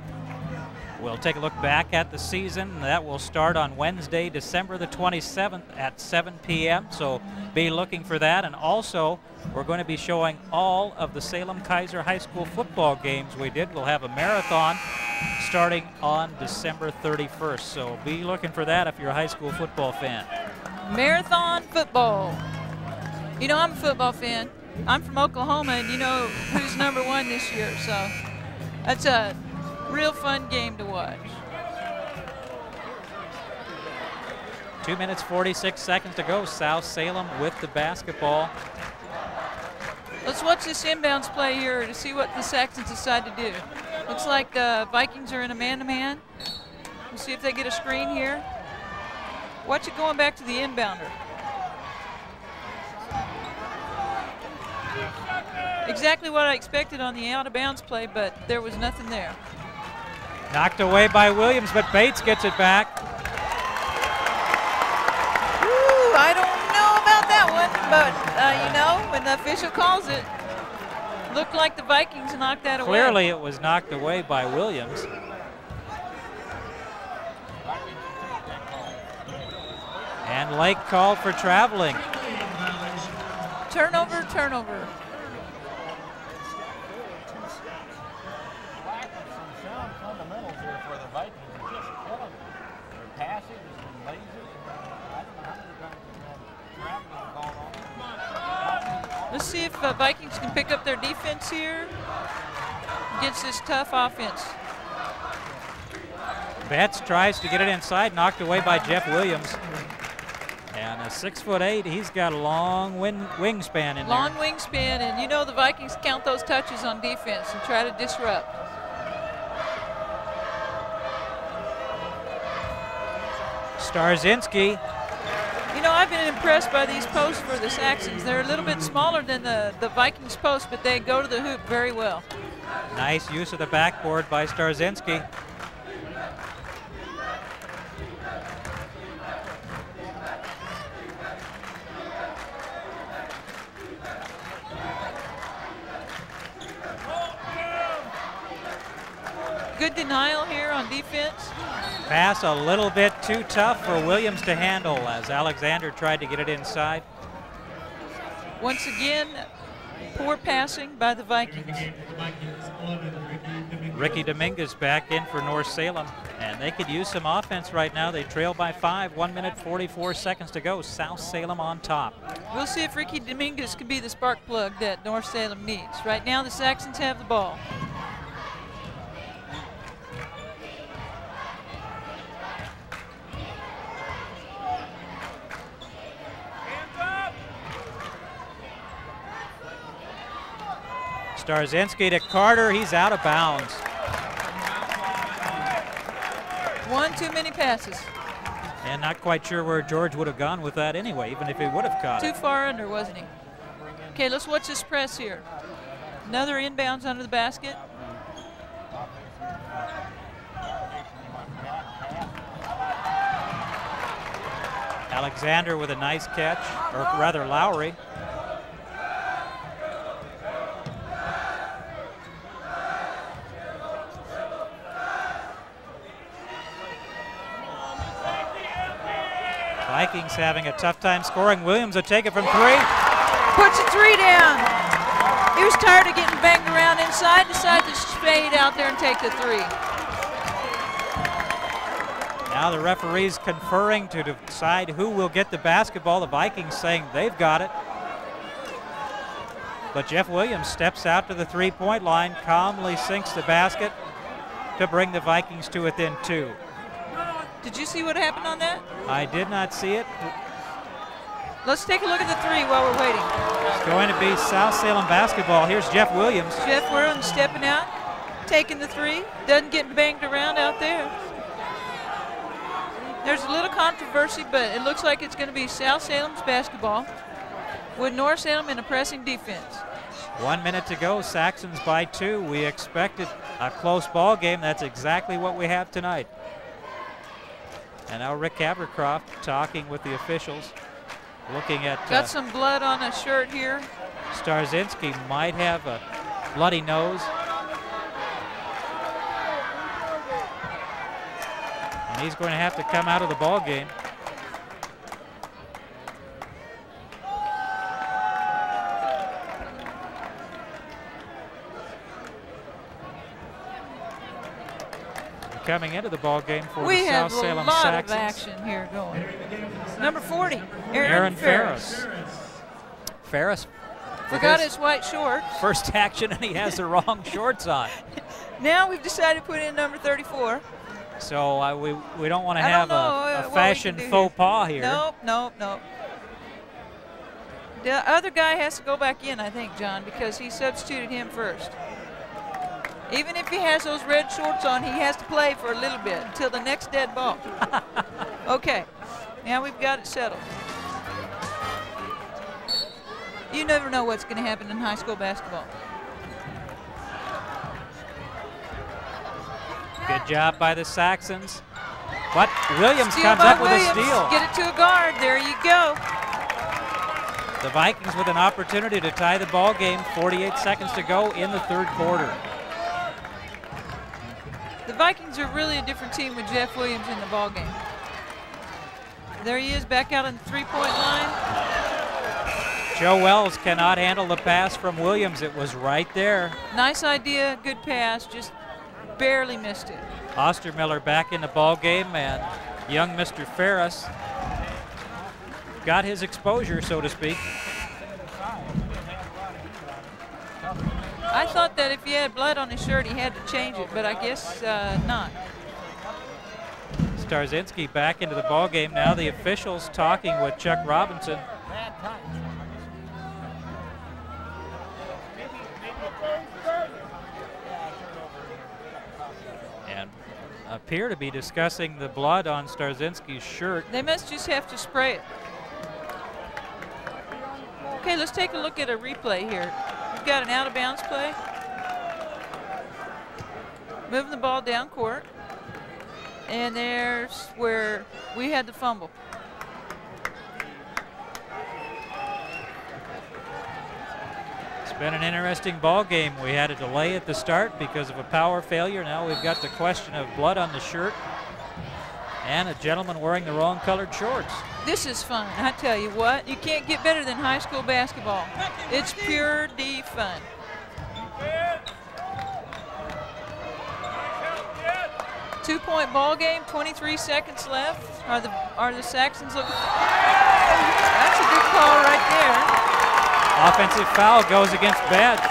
We'll take a look back at the season. That will start on Wednesday, December the 27th at 7 p.m. So be looking for that. And also, we're going to be showing all of the Salem Kaiser High School football games we did. We'll have a marathon starting on December 31st. So be looking for that if you're a high school football fan. Marathon football. You know, I'm a football fan. I'm from Oklahoma, and you know who's #1 this year. So that's a real fun game to watch. 2 minutes, 46 seconds to go. South Salem with the basketball. Let's watch this inbounds play here to see what the Saxons decide to do. Looks like the Vikings are in a man-to-man. We'll see if they get a screen here. Watch it going back to the inbounder. Exactly what I expected on the out-of-bounds play, but there was nothing there. Knocked away by Williams, but Bates gets it back. Ooh, I don't know about that one, but you know, when the official calls it, looked like the Vikings knocked that away. Clearly it was knocked away by Williams. And Lake called for traveling. Turnover, turnover. Let's see if Vikings can pick up their defense here against this tough offense. Betts tries to get it inside, knocked away by Jeff Williams. And a 6'8", he's got a long wingspan in there. Long wingspan, and you know the Vikings count those touches on defense and try to disrupt. Starzinski. You know, I've been impressed by these posts for the Saxons. They're a little bit smaller than the Vikings posts, but they go to the hoop very well. Nice use of the backboard by Starzinski. Good denial here on defense. Pass a little bit too tough for Williams to handle as Alexander tried to get it inside. Once again, poor passing by the Vikings. Ricky Dominguez back in for North Salem, and they could use some offense right now. They trail by 5, 1 minute 44 seconds to go. South Salem on top. We'll see if Ricky Dominguez can be the spark plug that North Salem needs. Right now, the Saxons have the ball. Starzinski to Carter, he's out of bounds. One too many passes. And not quite sure where George would have gone with that anyway, even if he would have caught it. Too far under, wasn't he? Okay, let's watch this press here. Another inbounds under the basket. Alexander with a nice catch, or rather Lowry. Vikings having a tough time scoring. Williams will take it from 3. Puts a 3 down. He was tired of getting banged around inside, decided to fade out there and take the 3. Now the referees conferring to decide who will get the basketball. The Vikings saying they've got it. But Jeff Williams steps out to the three-point line, calmly sinks the basket to bring the Vikings to within 2. Did you see what happened on that? I did not see it. Let's take a look at the 3 while we're waiting. It's going to be South Salem basketball. Here's Jeff Williams. Jeff Williams stepping out, taking the 3. Doesn't get banged around out there. There's a little controversy, but it looks like it's going to be South Salem's basketball with North Salem in a pressing defense. 1 minute to go. Saxons by 2. We expected a close ball game. That's exactly what we have tonight. And now Rick Abercroft talking with the officials, looking at... Got some blood on a shirt here. Starzinski might have a bloody nose. And he's going to have to come out of the ball game. Coming into the ball game for the South Salem Saxons. We have a lot of action here going. Number 40, Aaron Ferris. Ferris forgot his white shorts. First action, and he has the wrong shorts on. Now we've decided to put in number 34. So we don't want to have a fashion faux pas here. Nope. The other guy has to go back in, I think, John, because he substituted him first. Even if he has those red shorts on, he has to play for a little bit until the next dead ball. Okay, now we've got it settled. You never know what's going to happen in high school basketball. Good job by the Saxons. But Williams Steal comes by up with Williams. a steal. Get it to a guard. There you go. The Vikings with an opportunity to tie the ball game. 48 seconds to go in the third quarter. The Vikings are really a different team with Jeff Williams in the ball game. There he is back out on the three-point line. Joe Wells cannot handle the pass from Williams. It was right there. Nice idea, good pass, just barely missed it. Ostermiller back in the ball game, and young Mr. Ferris got his exposure, so to speak. I thought that if he had blood on his shirt, he had to change it, but I guess not. Starzinski back into the ball game. Now the officials talking with Chuck Robinson. And appear to be discussing the blood on Starzinski's shirt. They must just have to spray it. Okay, let's take a look at a replay here. We've got an out-of-bounds play. Moving the ball down court. And there's where we had the fumble. It's been an interesting ball game. We had a delay at the start because of a power failure. Now we've got the question of blood on the shirt and a gentleman wearing the wrong colored shorts. This is fun, I tell you what. You can't get better than high school basketball. It's pure D fun. Two-point ball game, 23 seconds left. Are the Saxons looking? That's a good call right there. Offensive foul goes against Betts.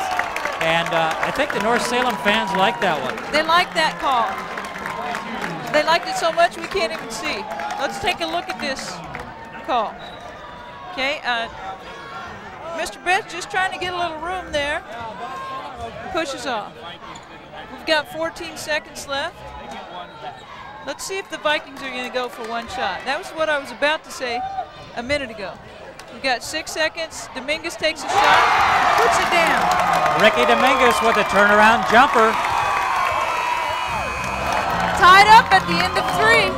And I think the North Salem fans like that one. They like that call. They liked it so much we can't even see. Let's take a look at this call. Okay, Mr. Betts just trying to get a little room there. Pushes off. We've got 14 seconds left. Let's see if the Vikings are going to go for one shot. That was what I was about to say a minute ago. We've got 6 seconds. Dominguez takes a shot, puts it down. Ricky Dominguez with a turnaround jumper. Tied up at the end of 3.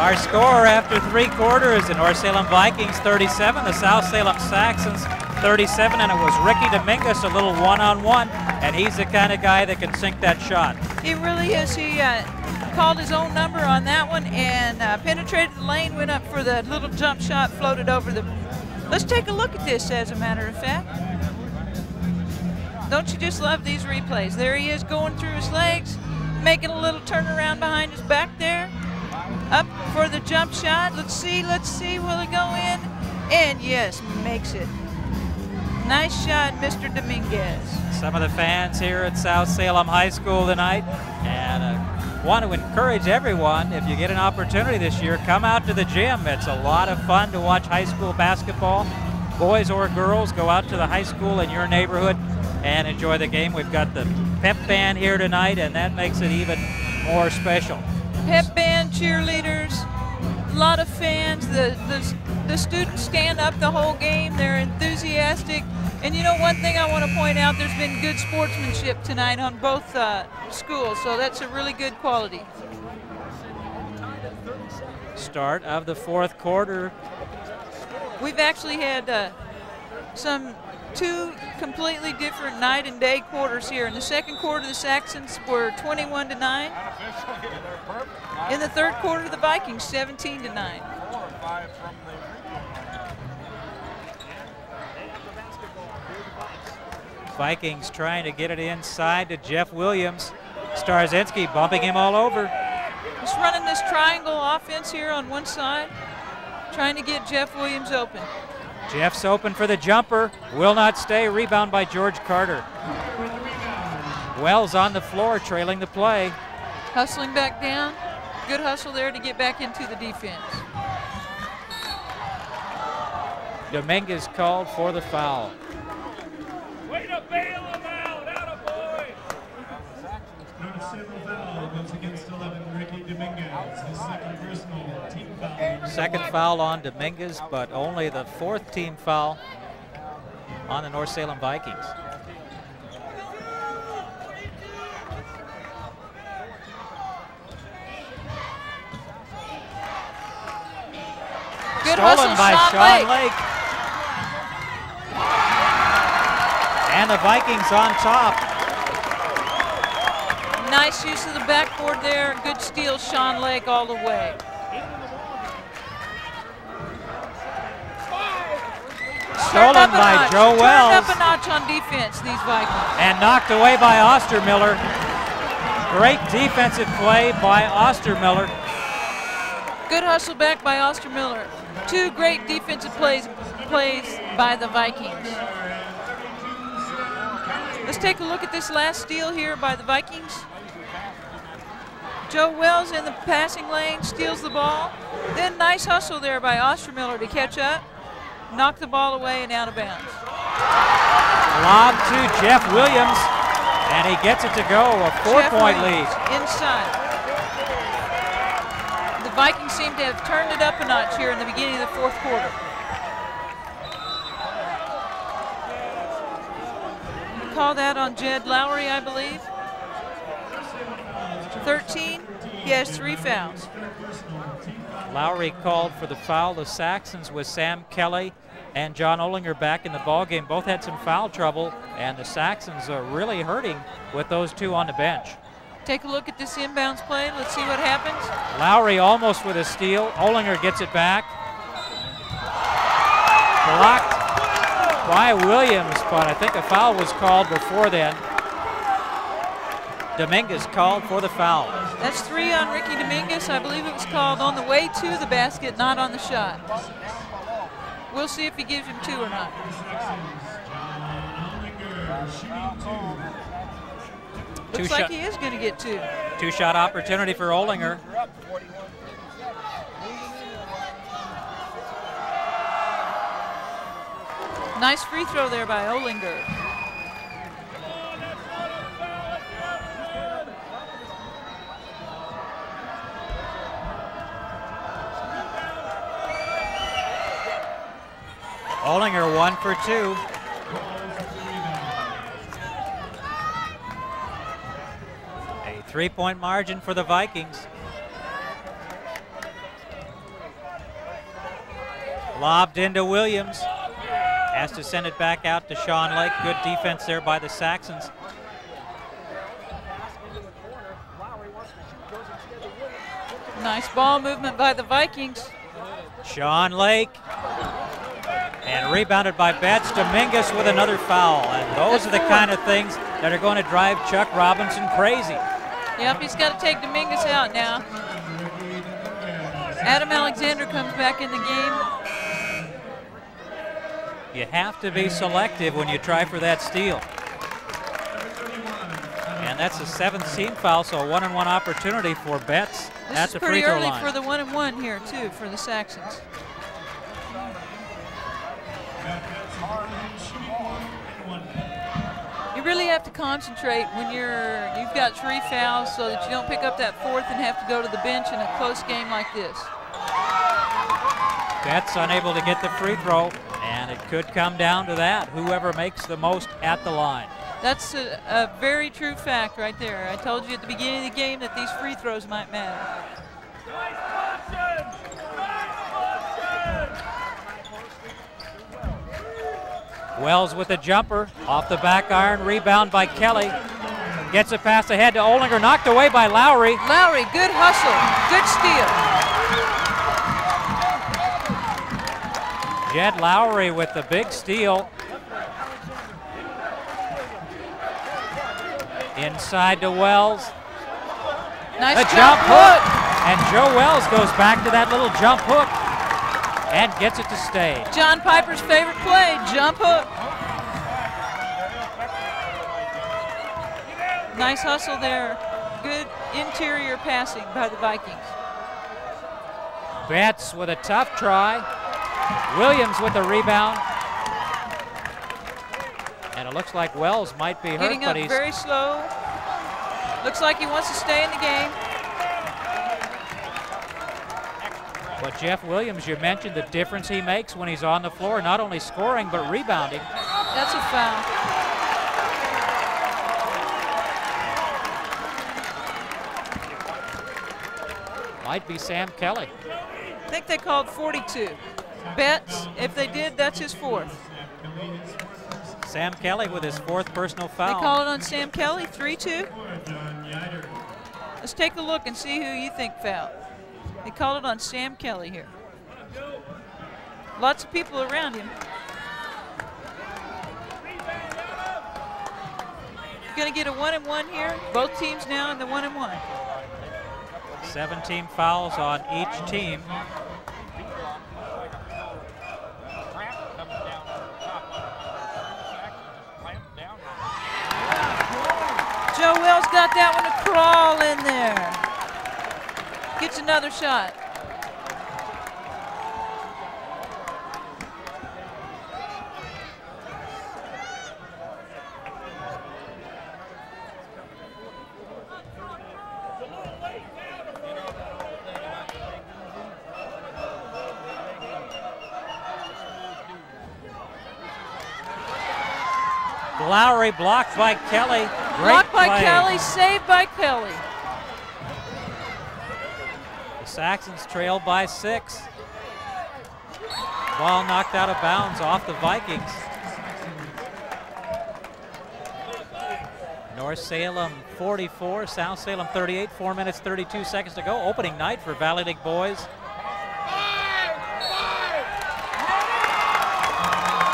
Our score after 3 quarters, the North Salem Vikings 37, the South Salem Saxons 37, and it was Ricky Dominguez, a little one-on-one, and he's the kind of guy that can sink that shot. He really is. He called his own number on that one and penetrated the lane, went up for the little jump shot, floated over the... Let's take a look at this, as a matter of fact. Don't you just love these replays? There he is going through his legs, making a little turnaround behind his back there. Up for the jump shot. Let's see, will it go in? And yes, makes it. Nice shot, Mr. Dominguez. Some of the fans here at South Salem High School tonight, and want to encourage everyone, if you get an opportunity this year, come out to the gym. It's a lot of fun to watch high school basketball. Boys or girls, go out to the high school in your neighborhood and enjoy the game. We've got the pep band here tonight, and that makes it even more special. Pep band, cheerleaders, a lot of fans. The students stand up the whole game. They're enthusiastic. And you know, one thing I want to point out, there's been good sportsmanship tonight on both schools, so that's a really good quality. Start of the 4th quarter. We've actually had two completely different night and day quarters here. In the 2nd quarter, the Saxons were 21-9. In the 3rd quarter, the Vikings 17-9. Vikings trying to get it inside to Jeff Williams. Starzinski bumping him all over. Just running this triangle offense here on one side, trying to get Jeff Williams open. Jeff's open for the jumper. Will not stay. Rebound by George Carter. Wells on the floor, trailing the play. Hustling back down. Good hustle there to get back into the defense. Dominguez called for the foul. Way to bail him out, attaboy! North Salem foul goes against 11, Ricky Dominguez, his 2nd personal team foul. 2nd foul on Dominguez, but only the 4th team foul on the North Salem Vikings. Good Stolen hustle, by Sean Sean Lake. And the Vikings on top. Nice use of the backboard there. Good steal, Sean Lake, all the way. Stolen by Joe Wells. Turned up a notch on defense, these Vikings. And knocked away by Ostermiller. Great defensive play by Ostermiller. Good hustle back by Ostermiller. 2 great defensive plays by the Vikings. Let's take a look at this last steal here by the Vikings. Joe Wells in the passing lane, steals the ball. Then nice hustle there by Ostermiller to catch up. Knock the ball away and out of bounds. Lob to Jeff Williams, and he gets it to go, a 4-point lead. Inside. The Vikings seem to have turned it up a notch here in the beginning of the 4th quarter. Call that on Jed Lowry, I believe. 13. He has 3 fouls. Lowry called for the foul. The Saxons with Sam Kelly and John Olinger back in the ballgame. Both had some foul trouble, and the Saxons are really hurting with those 2 on the bench. Take a look at this inbounds play. Let's see what happens. Lowry almost with a steal. Olinger gets it back. Blocked by Williams, but I think a foul was called before then. Dominguez called for the foul. That's 3 on Ricky Dominguez. I believe it was called on the way to the basket, not on the shot. We'll see if he gives him 2 or not. Looks like he is going to get 2. 2-shot opportunity for Olinger. Nice free throw there by Olinger. Olinger 1 for 2. A 3-point margin for the Vikings. Lobbed into Williams. Has to send it back out to Sean Lake. Good defense there by the Saxons. Nice ball movement by the Vikings. Sean Lake. And rebounded by Betts. Dominguez with another foul. And those are the kind of things that are going to drive Chuck Robinson crazy. Yep, he's got to take Dominguez out now. Adam Alexander comes back in the game. You have to be selective when you try for that steal. And that's a 7th team foul, so a 1-on-1 opportunity for Betts at the free throw line. This is pretty early for the 1-and-1 here, too, for the Saxons. You really have to concentrate when you've got 3 fouls so that you don't pick up that 4th and have to go to the bench in a close game like this. Betts unable to get the free throw, and it could come down to that, whoever makes the most at the line. That's a very true fact right there. I told you at the beginning of the game that these free throws might matter. Wells with the jumper, off the back iron, rebound by Kelly. Gets a pass ahead to Olinger, knocked away by Lowry. Lowry, good hustle, good steal. Jed Lowry with the big steal. Inside to Wells. Nice a jump hook. And Joe Wells goes back to that little jump hook and gets it to stay. John Piper's favorite play, jump hook. Nice hustle there. Good interior passing by the Vikings. Betts with a tough try. Williams with the rebound. And it looks like Wells might be hurt, Getting up but he's very slow. Looks like he wants to stay in the game. But Jeff Williams, you mentioned the difference he makes when he's on the floor, not only scoring but rebounding. That's a foul. Might be Sam Kelly. I think they called 42. Betts, if they did, that's his 4th. Sam Kelly with his 4th personal foul. They call it on Sam Kelly, 3-2. Let's take a look and see who you think fouled. They called it on Sam Kelly here. Lots of people around him. Going to get a 1-and-1 here. Both teams now in the 1-and-1. 17 fouls on each team. Joe Wells got that one to crawl in there. Gets another shot. Lowry blocked by Kelly. Blocked by play. Kelly, saved by Kelly. The Saxons trail by 6. Ball knocked out of bounds off the Vikings. North Salem 44, South Salem 38, 4 minutes 32 seconds to go. Opening night for Valley League boys.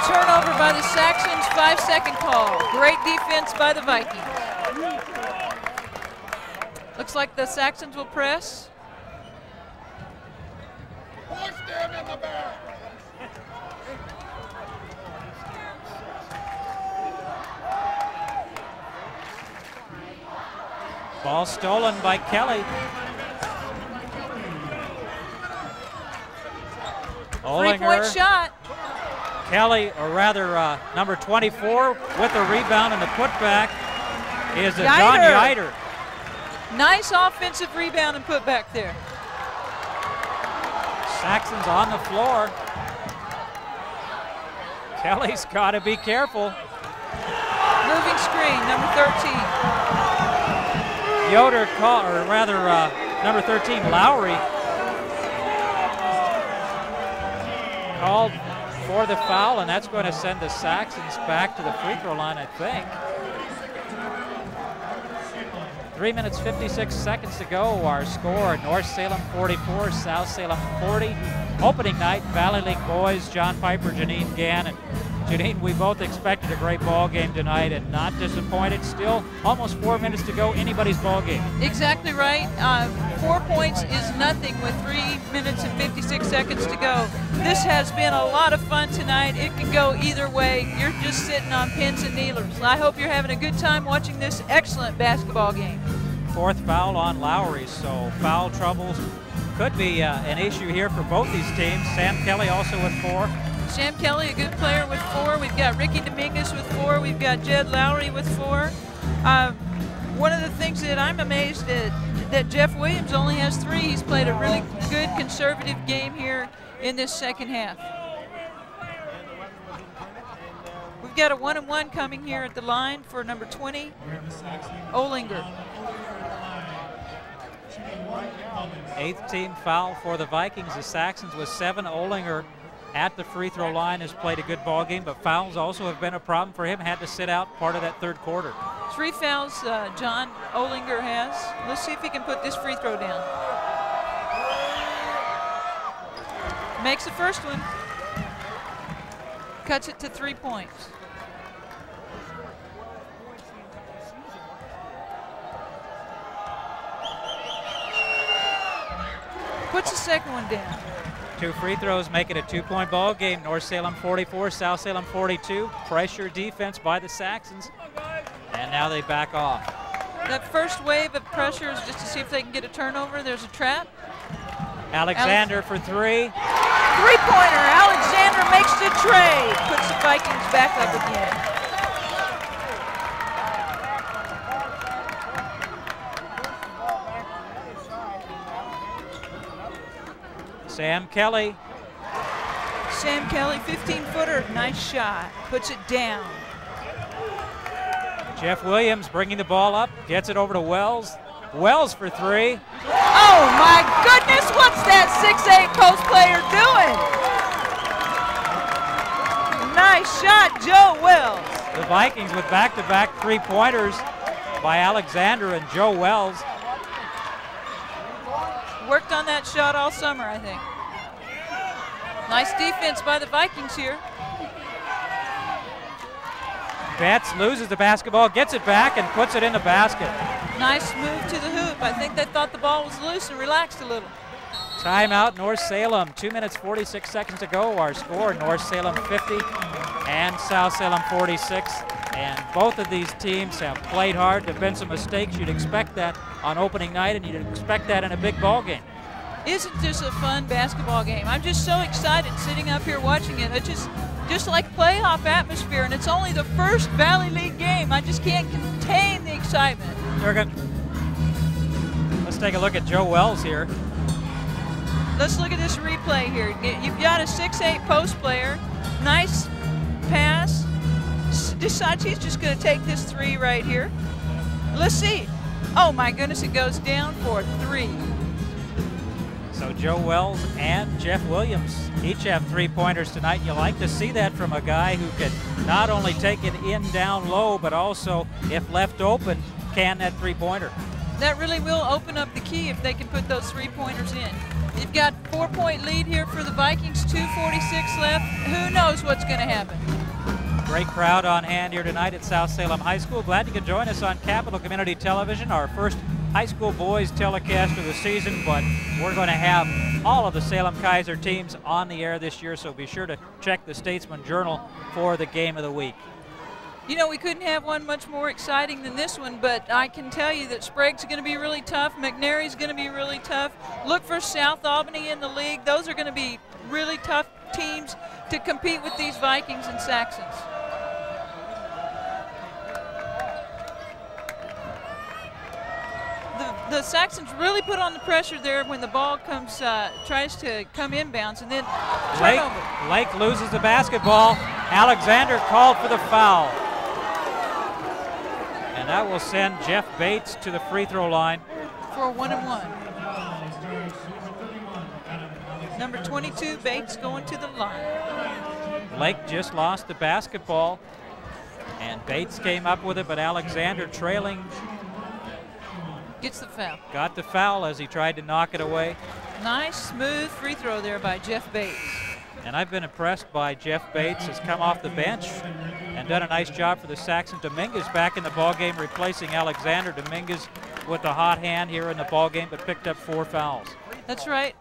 Turnover by the Saxons, 5-second call. Great defense by the Vikings. Looks like the Saxons will press. Ball stolen by Kelly. Three-point shot. Kelly, or rather number 24, with the rebound and the putback is John Yider. Nice offensive rebound and putback there. Saxons on the floor. Kelly's got to be careful. Moving screen, number 13. Yoder, or rather number 13, Lowry. called for the foul, and that's going to send the Saxons back to the free throw line, I think. 3 minutes, 56 seconds to go. Our score, North Salem 44, South Salem 40. Opening night, Valley League boys, John Piper, Janine Gann. And Janine, we both expected a great ball game tonight and not disappointed. Still almost 4 minutes to go, anybody's ball game. Exactly right. 4 points is nothing with 3 minutes and 56 seconds to go. This has been a lot of fun tonight. It can go either way. You're just sitting on pins and needles. I hope you're having a good time watching this excellent basketball game. Fourth foul on Lowry, so foul troubles could be an issue here for both these teams. Sam Kelly also with 4. Sam Kelly, a good player with 4. We've got Ricky Dominguez with 4. We've got Jed Lowry with 4. One of the things that I'm amazed at, that Jeff Williams only has 3. He's played a really good conservative game here in this second half. We've got a 1-and-1 coming here at the line for number 20, Olinger. 8th team foul for the Vikings. The Saxons with 7. Olinger at the free throw line has played a good ball game, but fouls also have been a problem for him. Had to sit out part of that third quarter. 3 fouls John Olinger has. Let's see if he can put this free throw down. Makes the first one. Cuts it to 3 points. Puts the second one down. 2 free throws make it a 2-point ball game. North Salem 44, South Salem 42. Pressure defense by the Saxons. And now they back off. That first wave of pressure is just to see if they can get a turnover. There's a trap. Alexander for 3. Three-pointer. Alexander makes the trade. Puts the Vikings back up again. Sam Kelly. Sam Kelly, 15-footer, nice shot. Puts it down. Jeff Williams bringing the ball up, gets it over to Wells. Wells for 3. Oh my goodness, what's that 6'8" post player doing? Nice shot, Joe Wells. The Vikings with back-to-back 3-pointers by Alexander and Joe Wells. Worked on that shot all summer, I think. Nice defense by the Vikings here. Betts loses the basketball, gets it back, and puts it in the basket. Nice move to the hoop. I think they thought the ball was loose and relaxed a little. Timeout, North Salem. 2 minutes, 46 seconds to go. Our score, North Salem 50 and South Salem 46. And both of these teams have played hard. There have been some mistakes. You'd expect that on opening night, and you'd expect that in a big ball game. Isn't this a fun basketball game? I'm just so excited sitting up here watching it. It's just like playoff atmosphere, and it's only the first Valley League game. I just can't contain the excitement. Let's take a look at Joe Wells here. Let's look at this replay here. You've got a 6'8" post player. Nice pass. Decides he's just going to take this 3 right here. Let's see. Oh my goodness, it goes down for 3. So Joe Wells and Jeff Williams each have 3-pointers tonight. You like to see that from a guy who can not only take it in down low, but also, if left open, can that 3-pointer. That really will open up the key if they can put those 3-pointers in. You've got 4-point lead here for the Vikings, 2:46 left. Who knows what's going to happen? Great crowd on hand here tonight at South Salem High School. Glad you could join us on Capital Community Television, our first high school boys telecast of the season, but we're going to have all of the Salem Kaiser teams on the air this year, so be sure to check the Statesman Journal for the game of the week. You know, we couldn't have one much more exciting than this one, but I can tell you that Sprague's going to be really tough. McNary's going to be really tough. Look for South Albany in the league. Those are going to be really tough teams to compete with these Vikings and Saxons. The Saxons really put on the pressure there when the ball comes, tries to come inbounds, and then turnover. Lake loses the basketball. Alexander called for the foul. And that will send Jeff Bates to the free throw line. For a 1-and-1. Number 22, Bates, going to the line. Lake just lost the basketball, and Bates came up with it, but Alexander trailing Gets the foul. got the foul as he tried to knock it away. Nice, smooth free throw there by Jeff Bates. And I've been impressed by Jeff Bates, has come off the bench and done a nice job for the Saxons. Dominguez back in the ballgame, replacing Alexander. Dominguez with a hot hand here in the ballgame, but picked up 4 fouls. That's right.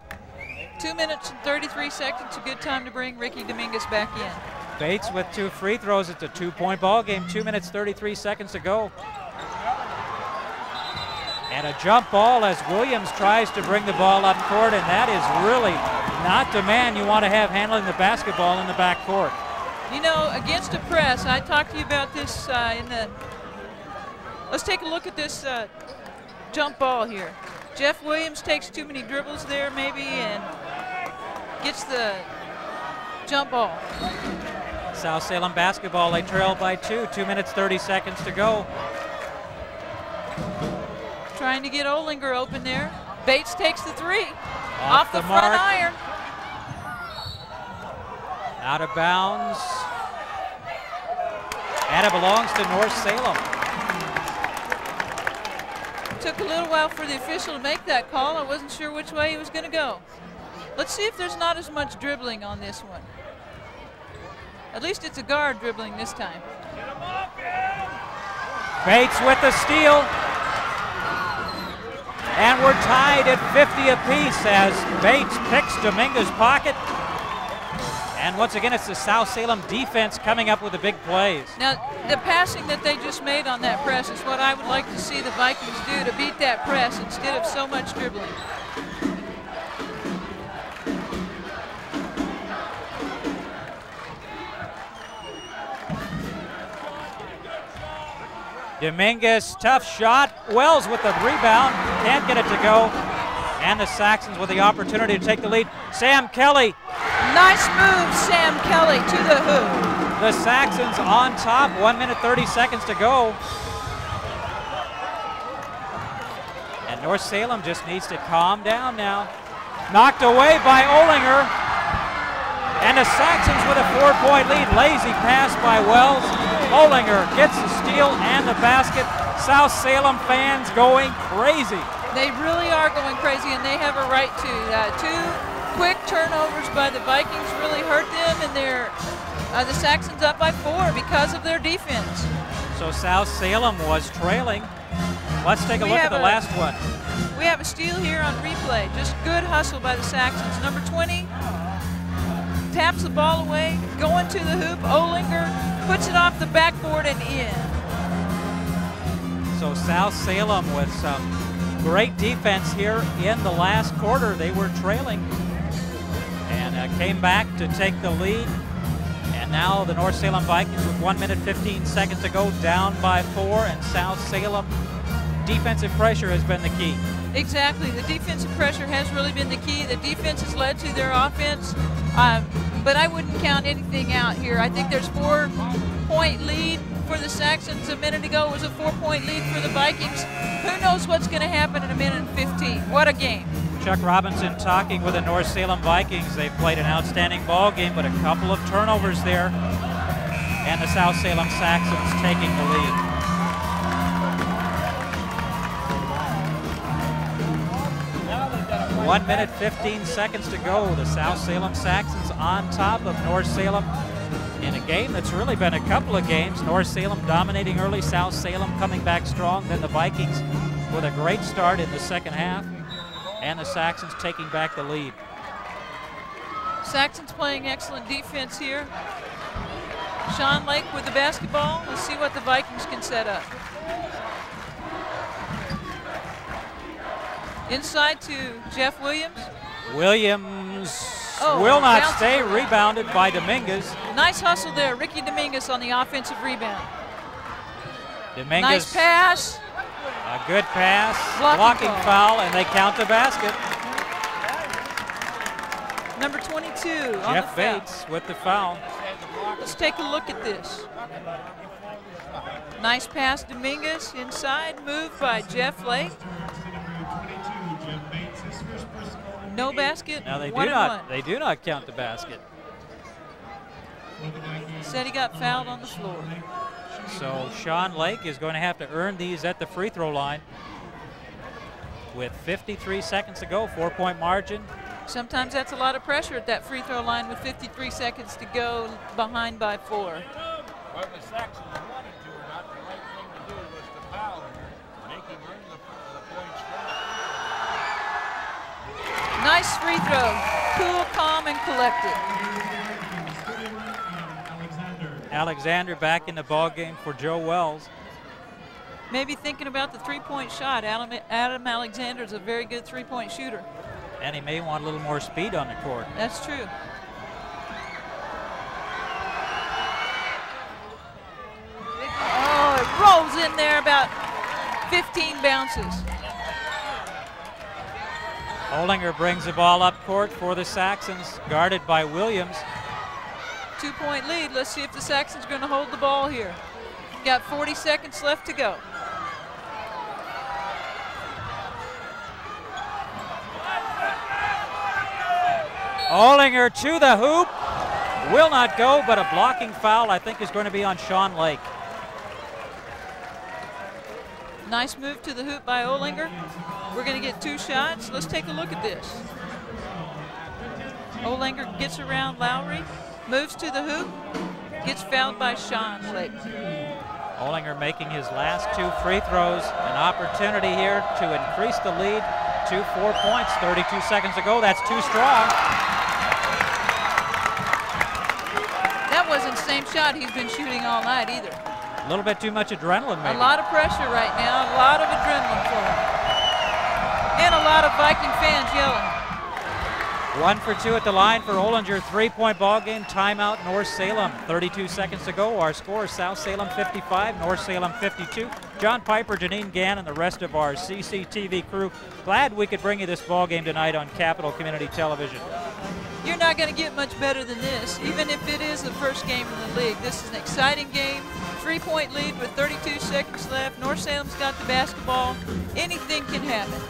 2 minutes and 33 seconds, a good time to bring Ricky Dominguez back in. Bates with 2 free throws. It's a 2-point ball game. 2 minutes, 33 seconds to go. And a jump ball as Williams tries to bring the ball up court, and that is really not the man you want to have handling the basketball in the back court. You know, against a press, I talked to you about this let's take a look at this jump ball here. Jeff Williams takes too many dribbles there maybe and gets the jump ball. South Salem basketball, they trail by 2. 2 minutes, 30 seconds to go. Trying to get Olinger open there. Bates takes the 3. Off the the front mark. iron. Out of bounds. And it belongs to North Salem. Took a little while for the official to make that call. I wasn't sure which way he was going to go. Let's see if there's not as much dribbling on this one. At least it's a guard dribbling this time. Bates with the steal. And we're tied at 50 apiece as Bates picks Dominguez's pocket. And once again, it's the South Salem defense coming up with the big plays. Now, the passing that they just made on that press is what I would like to see the Vikings do to beat that press instead of so much dribbling. Dominguez, tough shot. Wells with the rebound, can't get it to go. And the Saxons with the opportunity to take the lead. Sam Kelly. Nice move, Sam Kelly to the hoop. The Saxons on top, 1 minute, 30 seconds to go. And North Salem just needs to calm down now. Knocked away by Olinger. And the Saxons with a 4-point lead. Lazy pass by Wells. Olinger gets the steal and the basket. South Salem fans going crazy. They really are going crazy, and they have a right to. 2 quick turnovers by the Vikings really hurt them, and the Saxons up by 4 because of their defense. So South Salem was trailing. Let's take a look at the last one. We have a steal here on replay. Just good hustle by the Saxons. Number 20 taps the ball away, going to the hoop. Olinger puts it off the backboard and in. So South Salem with some great defense here in the last quarter. They were trailing and came back to take the lead. And now the North Salem Vikings with 1 minute, 15 seconds to go, down by 4, and South Salem defensive pressure has been the key. Exactly. The defensive pressure has really been the key. The defense has led to their offense, but I wouldn't count anything out here. I think there's 4-point lead for the Saxons. A minute ago it was a 4-point lead for the Vikings. Who knows what's going to happen in a minute and 15. What a game. Chuck Robinson talking with the North Salem Vikings. They've played an outstanding ball game, but a couple of turnovers there. And the South Salem Saxons taking the lead. Now 1 minute, 15 seconds to go. The South Salem Saxons on top of North Salem in a game that's really been a couple of games. North Salem dominating early, South Salem coming back strong. Then the Vikings with a great start in the second half, and the Saxons taking back the lead. Saxons playing excellent defense here. Sean Lake with the basketball. Let's see what the Vikings can set up. Inside to Jeff Williams. Williams Oh, will not bounces stay, away. rebounded by Dominguez. Nice hustle there, Ricky Dominguez on the offensive rebound. Dominguez, Nice pass. a good pass, Blocking blocking call. foul, and they count the basket. Number 22 on Jeff the foul. Bates with the foul. Let's take a look at this. Nice pass, Dominguez inside, move by Jeff Lake. No basket. Now they 1 do and not. 1. They do not count the basket. Said he got fouled on the floor. So Sean Lake is going to have to earn these at the free throw line. With 53 seconds to go, 4-point margin. Sometimes that's a lot of pressure at that free throw line with 53 seconds to go, behind by 4. What the Saxons wanted to, or not the right thing to do, was to foul him, make him earn the points from the free throw. Nice free throw. Cool, calm, and collected. Alexander back in the ball game for Joe Wells. Maybe thinking about the three-point shot. Adam Alexander is a very good three-point shooter. And he may want a little more speed on the court. That's true. Oh, it rolls in there about 15 bounces. Olinger brings the ball up court for the Saxons, guarded by Williams. 2-point lead. Let's see if the Saxons are going to hold the ball here. Got 40 seconds left to go. Olinger to the hoop. Will not go, but a blocking foul I think is going to be on Sean Lake. Nice move to the hoop by Olinger. We're going to get 2 shots. Let's take a look at this. Olinger gets around Lowry, moves to the hoop, gets fouled by Sean Lake. Olinger making his last 2 free throws. An opportunity here to increase the lead to 4 points. 32 seconds to go. That's too strong. That wasn't the same shot he's been shooting all night either. A little bit too much adrenaline, maybe. A lot of pressure right now, a lot of adrenaline for him. And a lot of Viking fans yelling. 1 for 2 at the line for Olinger. 3-point ball game. Timeout, North Salem. 32 seconds to go. Our score is South Salem 55, North Salem 52. John Piper, Janine Gann, and the rest of our CCTV crew. Glad we could bring you this ball game tonight on Capital Community Television. You're not going to get much better than this, even if it is the first game in the league. This is an exciting game. 3-point lead with 32 seconds left. North Salem's got the basketball. Anything can happen.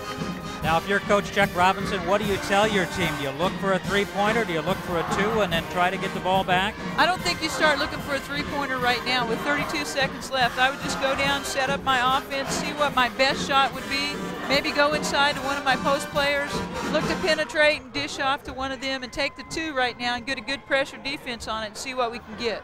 Now, if you're Coach Chuck Robinson, what do you tell your team? Do you look for a 3-pointer? Do you look for a 2 and then try to get the ball back? I don't think you start looking for a 3-pointer right now. With 32 seconds left, I would just go down, set up my offense, see what my best shot would be, maybe go inside to one of my post players, look to penetrate and dish off to one of them, and take the 2 right now and get a good pressure defense on it and see what we can get.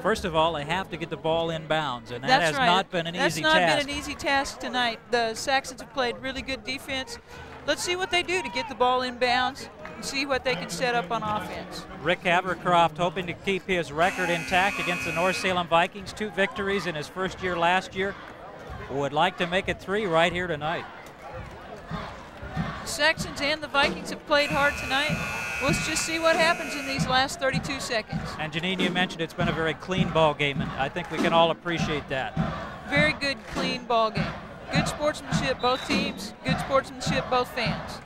First of all, they have to get the ball in bounds, and that has not been an easy task. That's not been an easy task tonight. The Saxons have played really good defense. Let's see what they do to get the ball in bounds and see what they can set up on offense. Rick Havercroft hoping to keep his record intact against the North Salem Vikings. 2 victories in his first year last year. Would like to make it 3 right here tonight. The Saxons and the Vikings have played hard tonight. Let's just see what happens in these last 32 seconds. And Janine, you mentioned it's been a very clean ball game, and I think we can all appreciate that. Very good, clean ball game. Good sportsmanship, both teams. Good sportsmanship, both fans.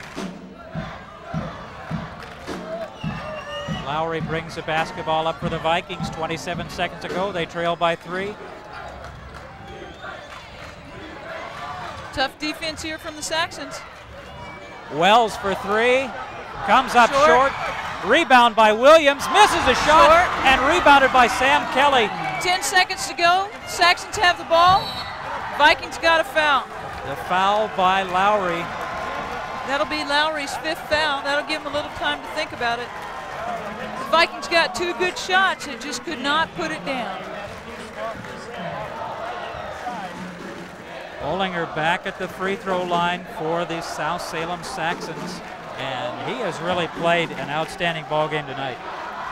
Lowry brings the basketball up for the Vikings. 27 seconds to go. They trail by 3. Tough defense here from the Saxons. Wells for 3. Comes up short. Rebound by Williams. Misses a shot. And rebounded by Sam Kelly. 10 seconds to go. Saxons have the ball. Vikings got a foul. The foul by Lowry. That'll be Lowry's 5th foul. That'll give him a little time to think about it. The Vikings got 2 good shots and just could not put it down. Olinger back at the free throw line for the South Salem Saxons. And he has really played an outstanding ball game tonight.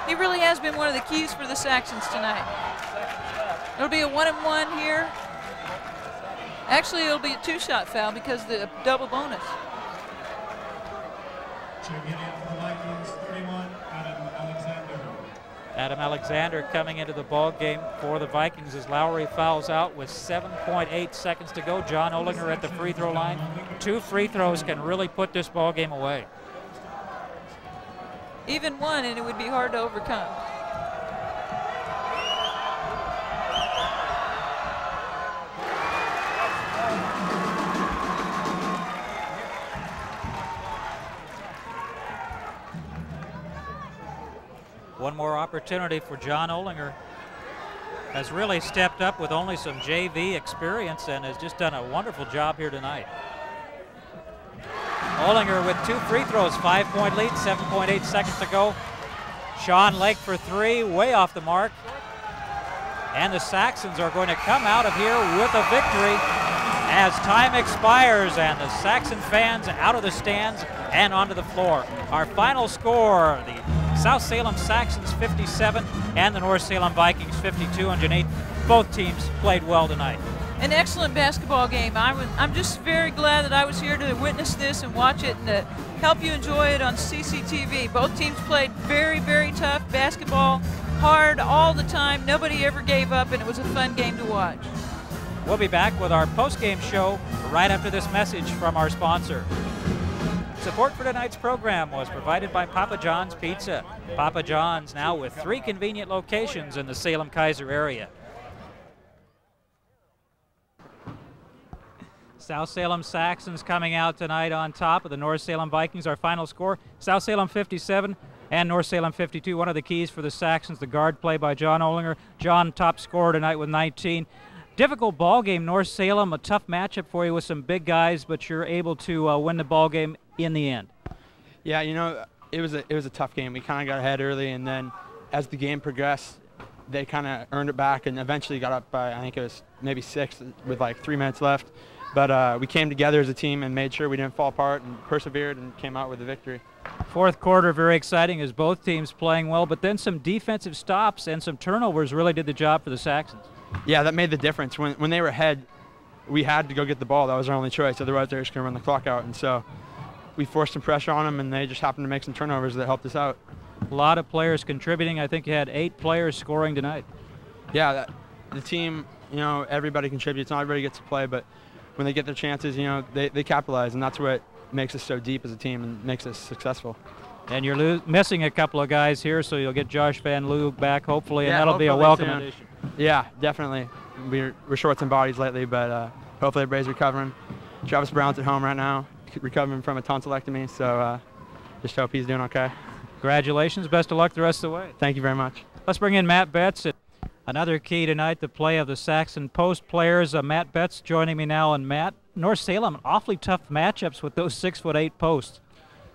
He really has been one of the keys for the Saxons tonight. It'll be a 1-and-1 here. Actually, it'll be a 2-shot foul because of the double bonus. Adam Alexander coming into the ball game for the Vikings as Lowry fouls out with 7.8 seconds to go. John Olinger at the free throw line. 2 free throws can really put this ball game away. Even 1, and it would be hard to overcome. one more opportunity for John Olinger. Has really stepped up with only some JV experience and has just done a wonderful job here tonight. Olinger with 2 free throws, 5-point lead, 7.8 seconds to go. Sean Lake for 3, way off the mark. And the Saxons are going to come out of here with a victory as time expires and the Saxon fans out of the stands and onto the floor. Our final score, the South Salem Saxons 57 and the North Salem Vikings 52. And Janine, both teams played well tonight. An excellent basketball game. I'm just very glad that I was here to witness this and watch it and to help you enjoy it on CCTV. Both teams played very, very tough basketball, hard all the time. Nobody ever gave up, and it was a fun game to watch. We'll be back with our post-game show right after this message from our sponsor. Support for tonight's program was provided by Papa John's Pizza. Papa John's now with 3 convenient locations in the Salem-Keizer area. South Salem Saxons coming out tonight on top of the North Salem Vikings. Our final score, South Salem 57 and North Salem 52. One of the keys for the Saxons, the guard play by John Olinger. John, top scorer tonight with 19. Difficult ball game, North Salem, a tough matchup for you with some big guys, but you're able to win the ball game in the end. Yeah, you know, it was a tough game. We kind of got ahead early, and then as the game progressed, they kind of earned it back and eventually got up by, I think it was maybe 6 with like 3 minutes left. But we came together as a team and made sure we didn't fall apart and persevered and came out with a victory. Fourth quarter, very exciting as both teams playing well, but then some defensive stops and some turnovers really did the job for the Saxons. Yeah, that made the difference. When they were ahead, we had to go get the ball. That was our only choice. Otherwise, they were just going to run the clock out. And so we forced some pressure on them, and they just happened to make some turnovers that helped us out. A lot of players contributing. I think you had 8 players scoring tonight. Yeah, the team, you know, everybody contributes. Not everybody gets to play, but when they get their chances, you know, they capitalize, and that's what makes us so deep as a team and makes us successful. And you're missing a couple of guys here, so you'll get Josh Van Loo back hopefully, and yeah, that'll be a welcome soon. addition. Yeah, definitely. We're short some bodies lately, but hopefully everybody's recovering. Travis Brown's at home right now, recovering from a tonsillectomy, so just hope he's doing okay. Congratulations. Best of luck the rest of the way. Thank you very much. Let's bring in Matt Betts. Another key tonight, the play of the Saxon post players. Matt Betts joining me now. And Matt, North Salem, awfully tough matchups with those 6'8" posts.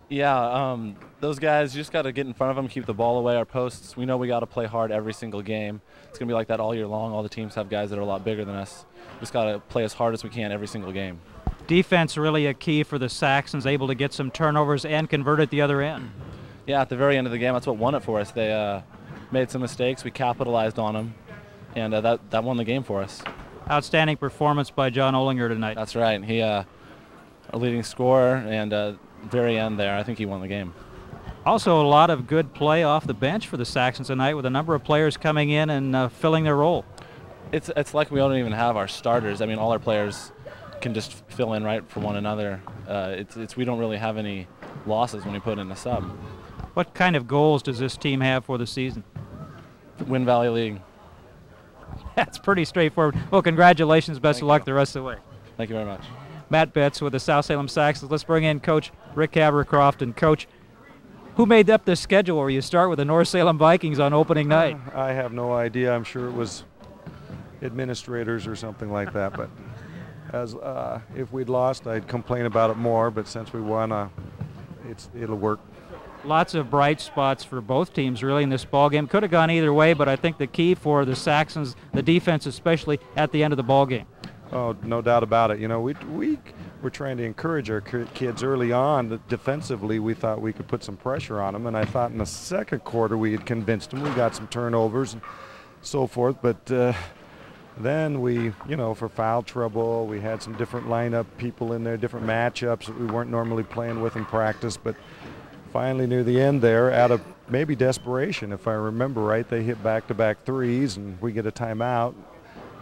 Yeah, those guys, you just got to get in front of them, keep the ball away. Our posts, we know we got to play hard every single game. It's going to be like that all year long. All the teams have guys that are a lot bigger than us. Just got to play as hard as we can every single game. Defense really a key for the Saxons, able to get some turnovers and convert at the other end. Yeah, at the very end of the game, that's what won it for us. They made some mistakes. We capitalized on them, and that won the game for us. Outstanding performance by John Olinger tonight. That's right. He our leading scorer, and very end there, I think he won the game. Also a lot of good play off the bench for the Saxons tonight with a number of players coming in and filling their role. It's like we don't even have our starters. I mean, all our players can just fill in right for one another. We don't really have any losses when we put in a sub. What kind of goals does this team have for the season? Win Valley League. That's pretty straightforward. Well, congratulations. Best of luck the rest of the way. Thank you very much. Matt Betts with the South Salem Saxons. Let's bring in Coach Rick Havercroft. And Coach, who made up the schedule where you start with the North Salem Vikings on opening night? I have no idea. I'm sure it was administrators or something like that. But as if we'd lost, I'd complain about it more. But since we won, it'll work. Lots of bright spots for both teams really in this ball game. Could have gone either way, but I think the key for the Saxons, the defense especially, at the end of the ball game. Oh, no doubt about it. You know, we were trying to encourage our kids early on that defensively we thought we could put some pressure on them, and I thought in the second quarter we had convinced them. We got some turnovers and so forth, but then we, you know, for foul trouble, we had some different lineup people in there, different matchups that we weren't normally playing with in practice, but finally near the end there, out of maybe desperation, if I remember right, they hit back-to-back threes, and we get a timeout.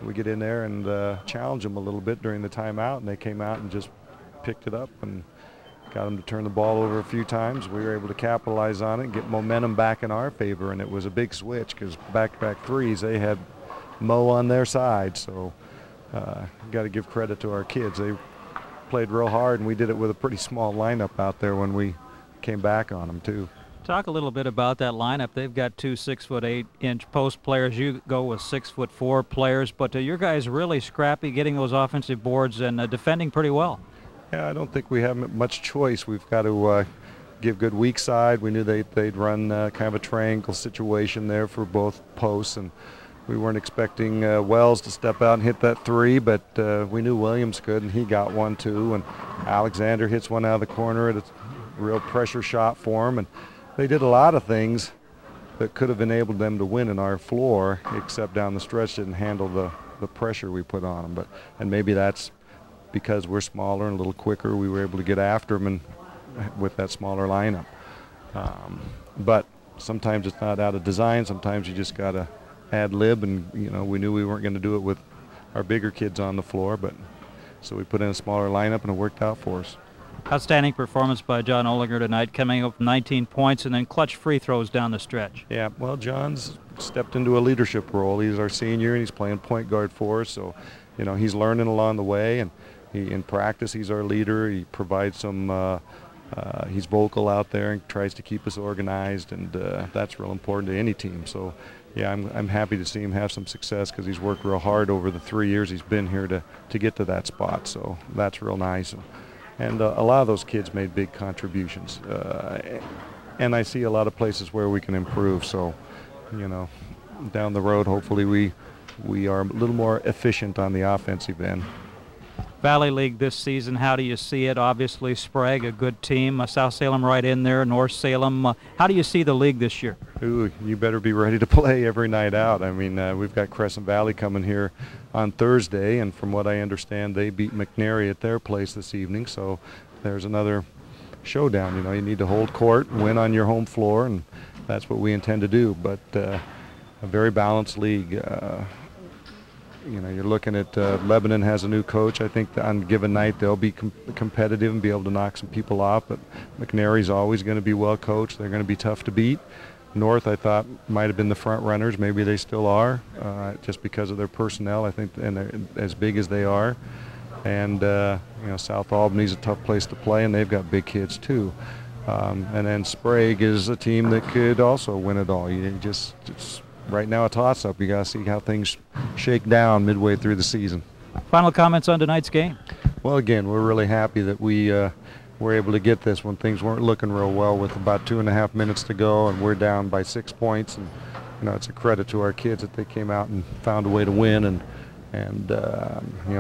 We get in there and challenge them a little bit during the timeout, and they came out and just picked it up and got them to turn the ball over a few times. We were able to capitalize on it and get momentum back in our favor, and it was a big switch because back-to-back threes, they had Mo on their side. So got to give credit to our kids. They played real hard, and we did it with a pretty small lineup out there when we came back on them too. Talk a little bit about that lineup. They've got two 6'8" post players. You go with 6'4" players, but your guys really scrappy, getting those offensive boards and defending pretty well. Yeah, I don't think we have much choice. We've got to give good weak side. We knew they'd run kind of a triangle situation there for both posts, and we weren't expecting Wells to step out and hit that three, but we knew Williams could, and he got one too. And Alexander hits one out of the corner at a real pressure shot for him, and they did a lot of things that could have enabled them to win in our floor, except down the stretch didn't handle the pressure we put on them. And maybe that's because we're smaller and a little quicker. We were able to get after them and with that smaller lineup. But sometimes it's not out of design. Sometimes you just got to ad lib, and we knew we weren't going to do it with our bigger kids on the floor, but so we put in a smaller lineup and it worked out for us. Outstanding performance by John Olinger tonight, coming up with 19 points and then clutch free throws down the stretch. Yeah, well, John's stepped into a leadership role. He's our senior and he's playing point guard for us, so he's learning along the way, and in practice he's our leader. He provides some he's vocal out there and tries to keep us organized, and that's real important to any team. So yeah, I'm happy to see him have some success because he's worked real hard over the 3 years he's been here to get to that spot, so that's real nice. And a lot of those kids made big contributions, and I see a lot of places where we can improve. So, down the road, hopefully we are a little more efficient on the offensive end. Valley League this season, how do you see it? Obviously, Sprague, a good team. South Salem right in there, North Salem. How do you see the league this year? Ooh, you better be ready to play every night out. I mean, we've got Crescent Valley coming here on Thursday, and from what I understand, they beat McNary at their place this evening. So there's another showdown. You need to hold court, win on your home floor, and that's what we intend to do. But a very balanced league. You're looking at Lebanon has a new coach. I think on a given night they'll be competitive and be able to knock some people off, but McNary's always going to be well coached. They're going to be tough to beat. North, I thought, might have been the front runners. Maybe they still are, just because of their personnel, I think, and they're as big as they are. And South Albany's a tough place to play, and they've got big kids too. And then Sprague is a team that could also win it all. You just right now a toss-up. You got to see how things shake down midway through the season. Final comments on tonight's game? Well, again, we're really happy that we were able to get this when things weren't looking real well with about 2.5 minutes to go, and we're down by 6 points. And it's a credit to our kids that they came out and found a way to win, and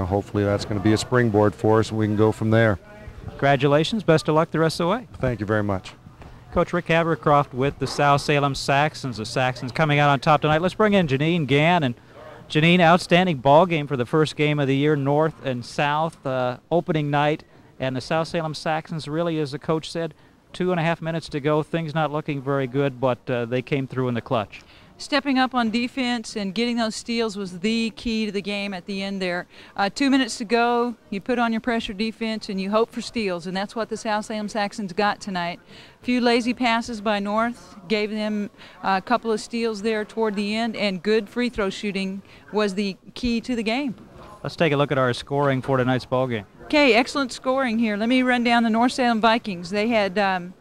hopefully that's going to be a springboard for us, and we can go from there. Congratulations. Best of luck the rest of the way. Thank you very much. Coach Rick Havercroft with the South Salem Saxons. The Saxons coming out on top tonight. Let's bring in Janine Gann. And Janine, outstanding ball game for the first game of the year, North and South, opening night. And the South Salem Saxons really, as the coach said, 2.5 minutes to go. Things not looking very good, but they came through in the clutch. Stepping up on defense and getting those steals was the key to the game at the end there. 2 minutes to go, you put on your pressure defense and you hope for steals, and that's what the South Salem Saxons got tonight. A few lazy passes by North gave them a couple of steals there toward the end, and good free throw shooting was the key to the game. Let's take a look at our scoring for tonight's ball game. Okay, excellent scoring here. Let me run down the North Salem Vikings. They had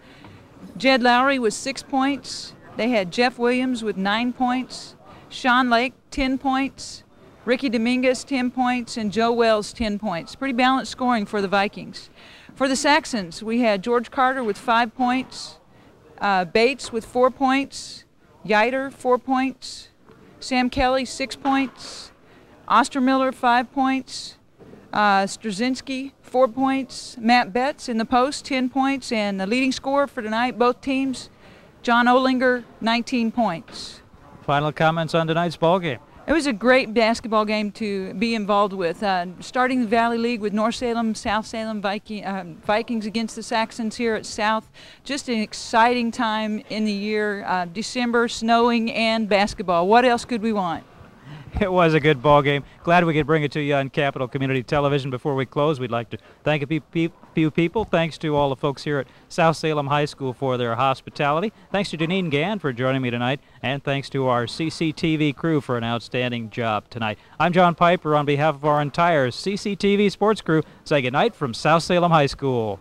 Jed Lowry with 6 points. They had Jeff Williams with 9 points, Sean Lake 10 points, Ricky Dominguez 10 points, and Joe Wells 10 points. Pretty balanced scoring for the Vikings. For the Saxons, we had George Carter with 5 points, Bates with 4 points, Yiter 4 points, Sam Kelly 6 points, Ostermiller 5 points, Straczynski 4 points, Matt Betts in the post 10 points, and the leading scorer for tonight, both teams, John Olinger, 19 points. Final comments on tonight's ball game. It was a great basketball game to be involved with. Starting the Valley League with North Salem, South Salem Vikings against the Saxons here at South. Just an exciting time in the year. December, snowing, and basketball. What else could we want? It was a good ball game. Glad we could bring it to you on Capital Community Television. Before we close, we'd like to thank a few people. Thanks to all the folks here at South Salem High School for their hospitality. Thanks to Janine Gann for joining me tonight. And thanks to our CCTV crew for an outstanding job tonight. I'm John Piper on behalf of our entire CCTV sports crew. Say goodnight from South Salem High School.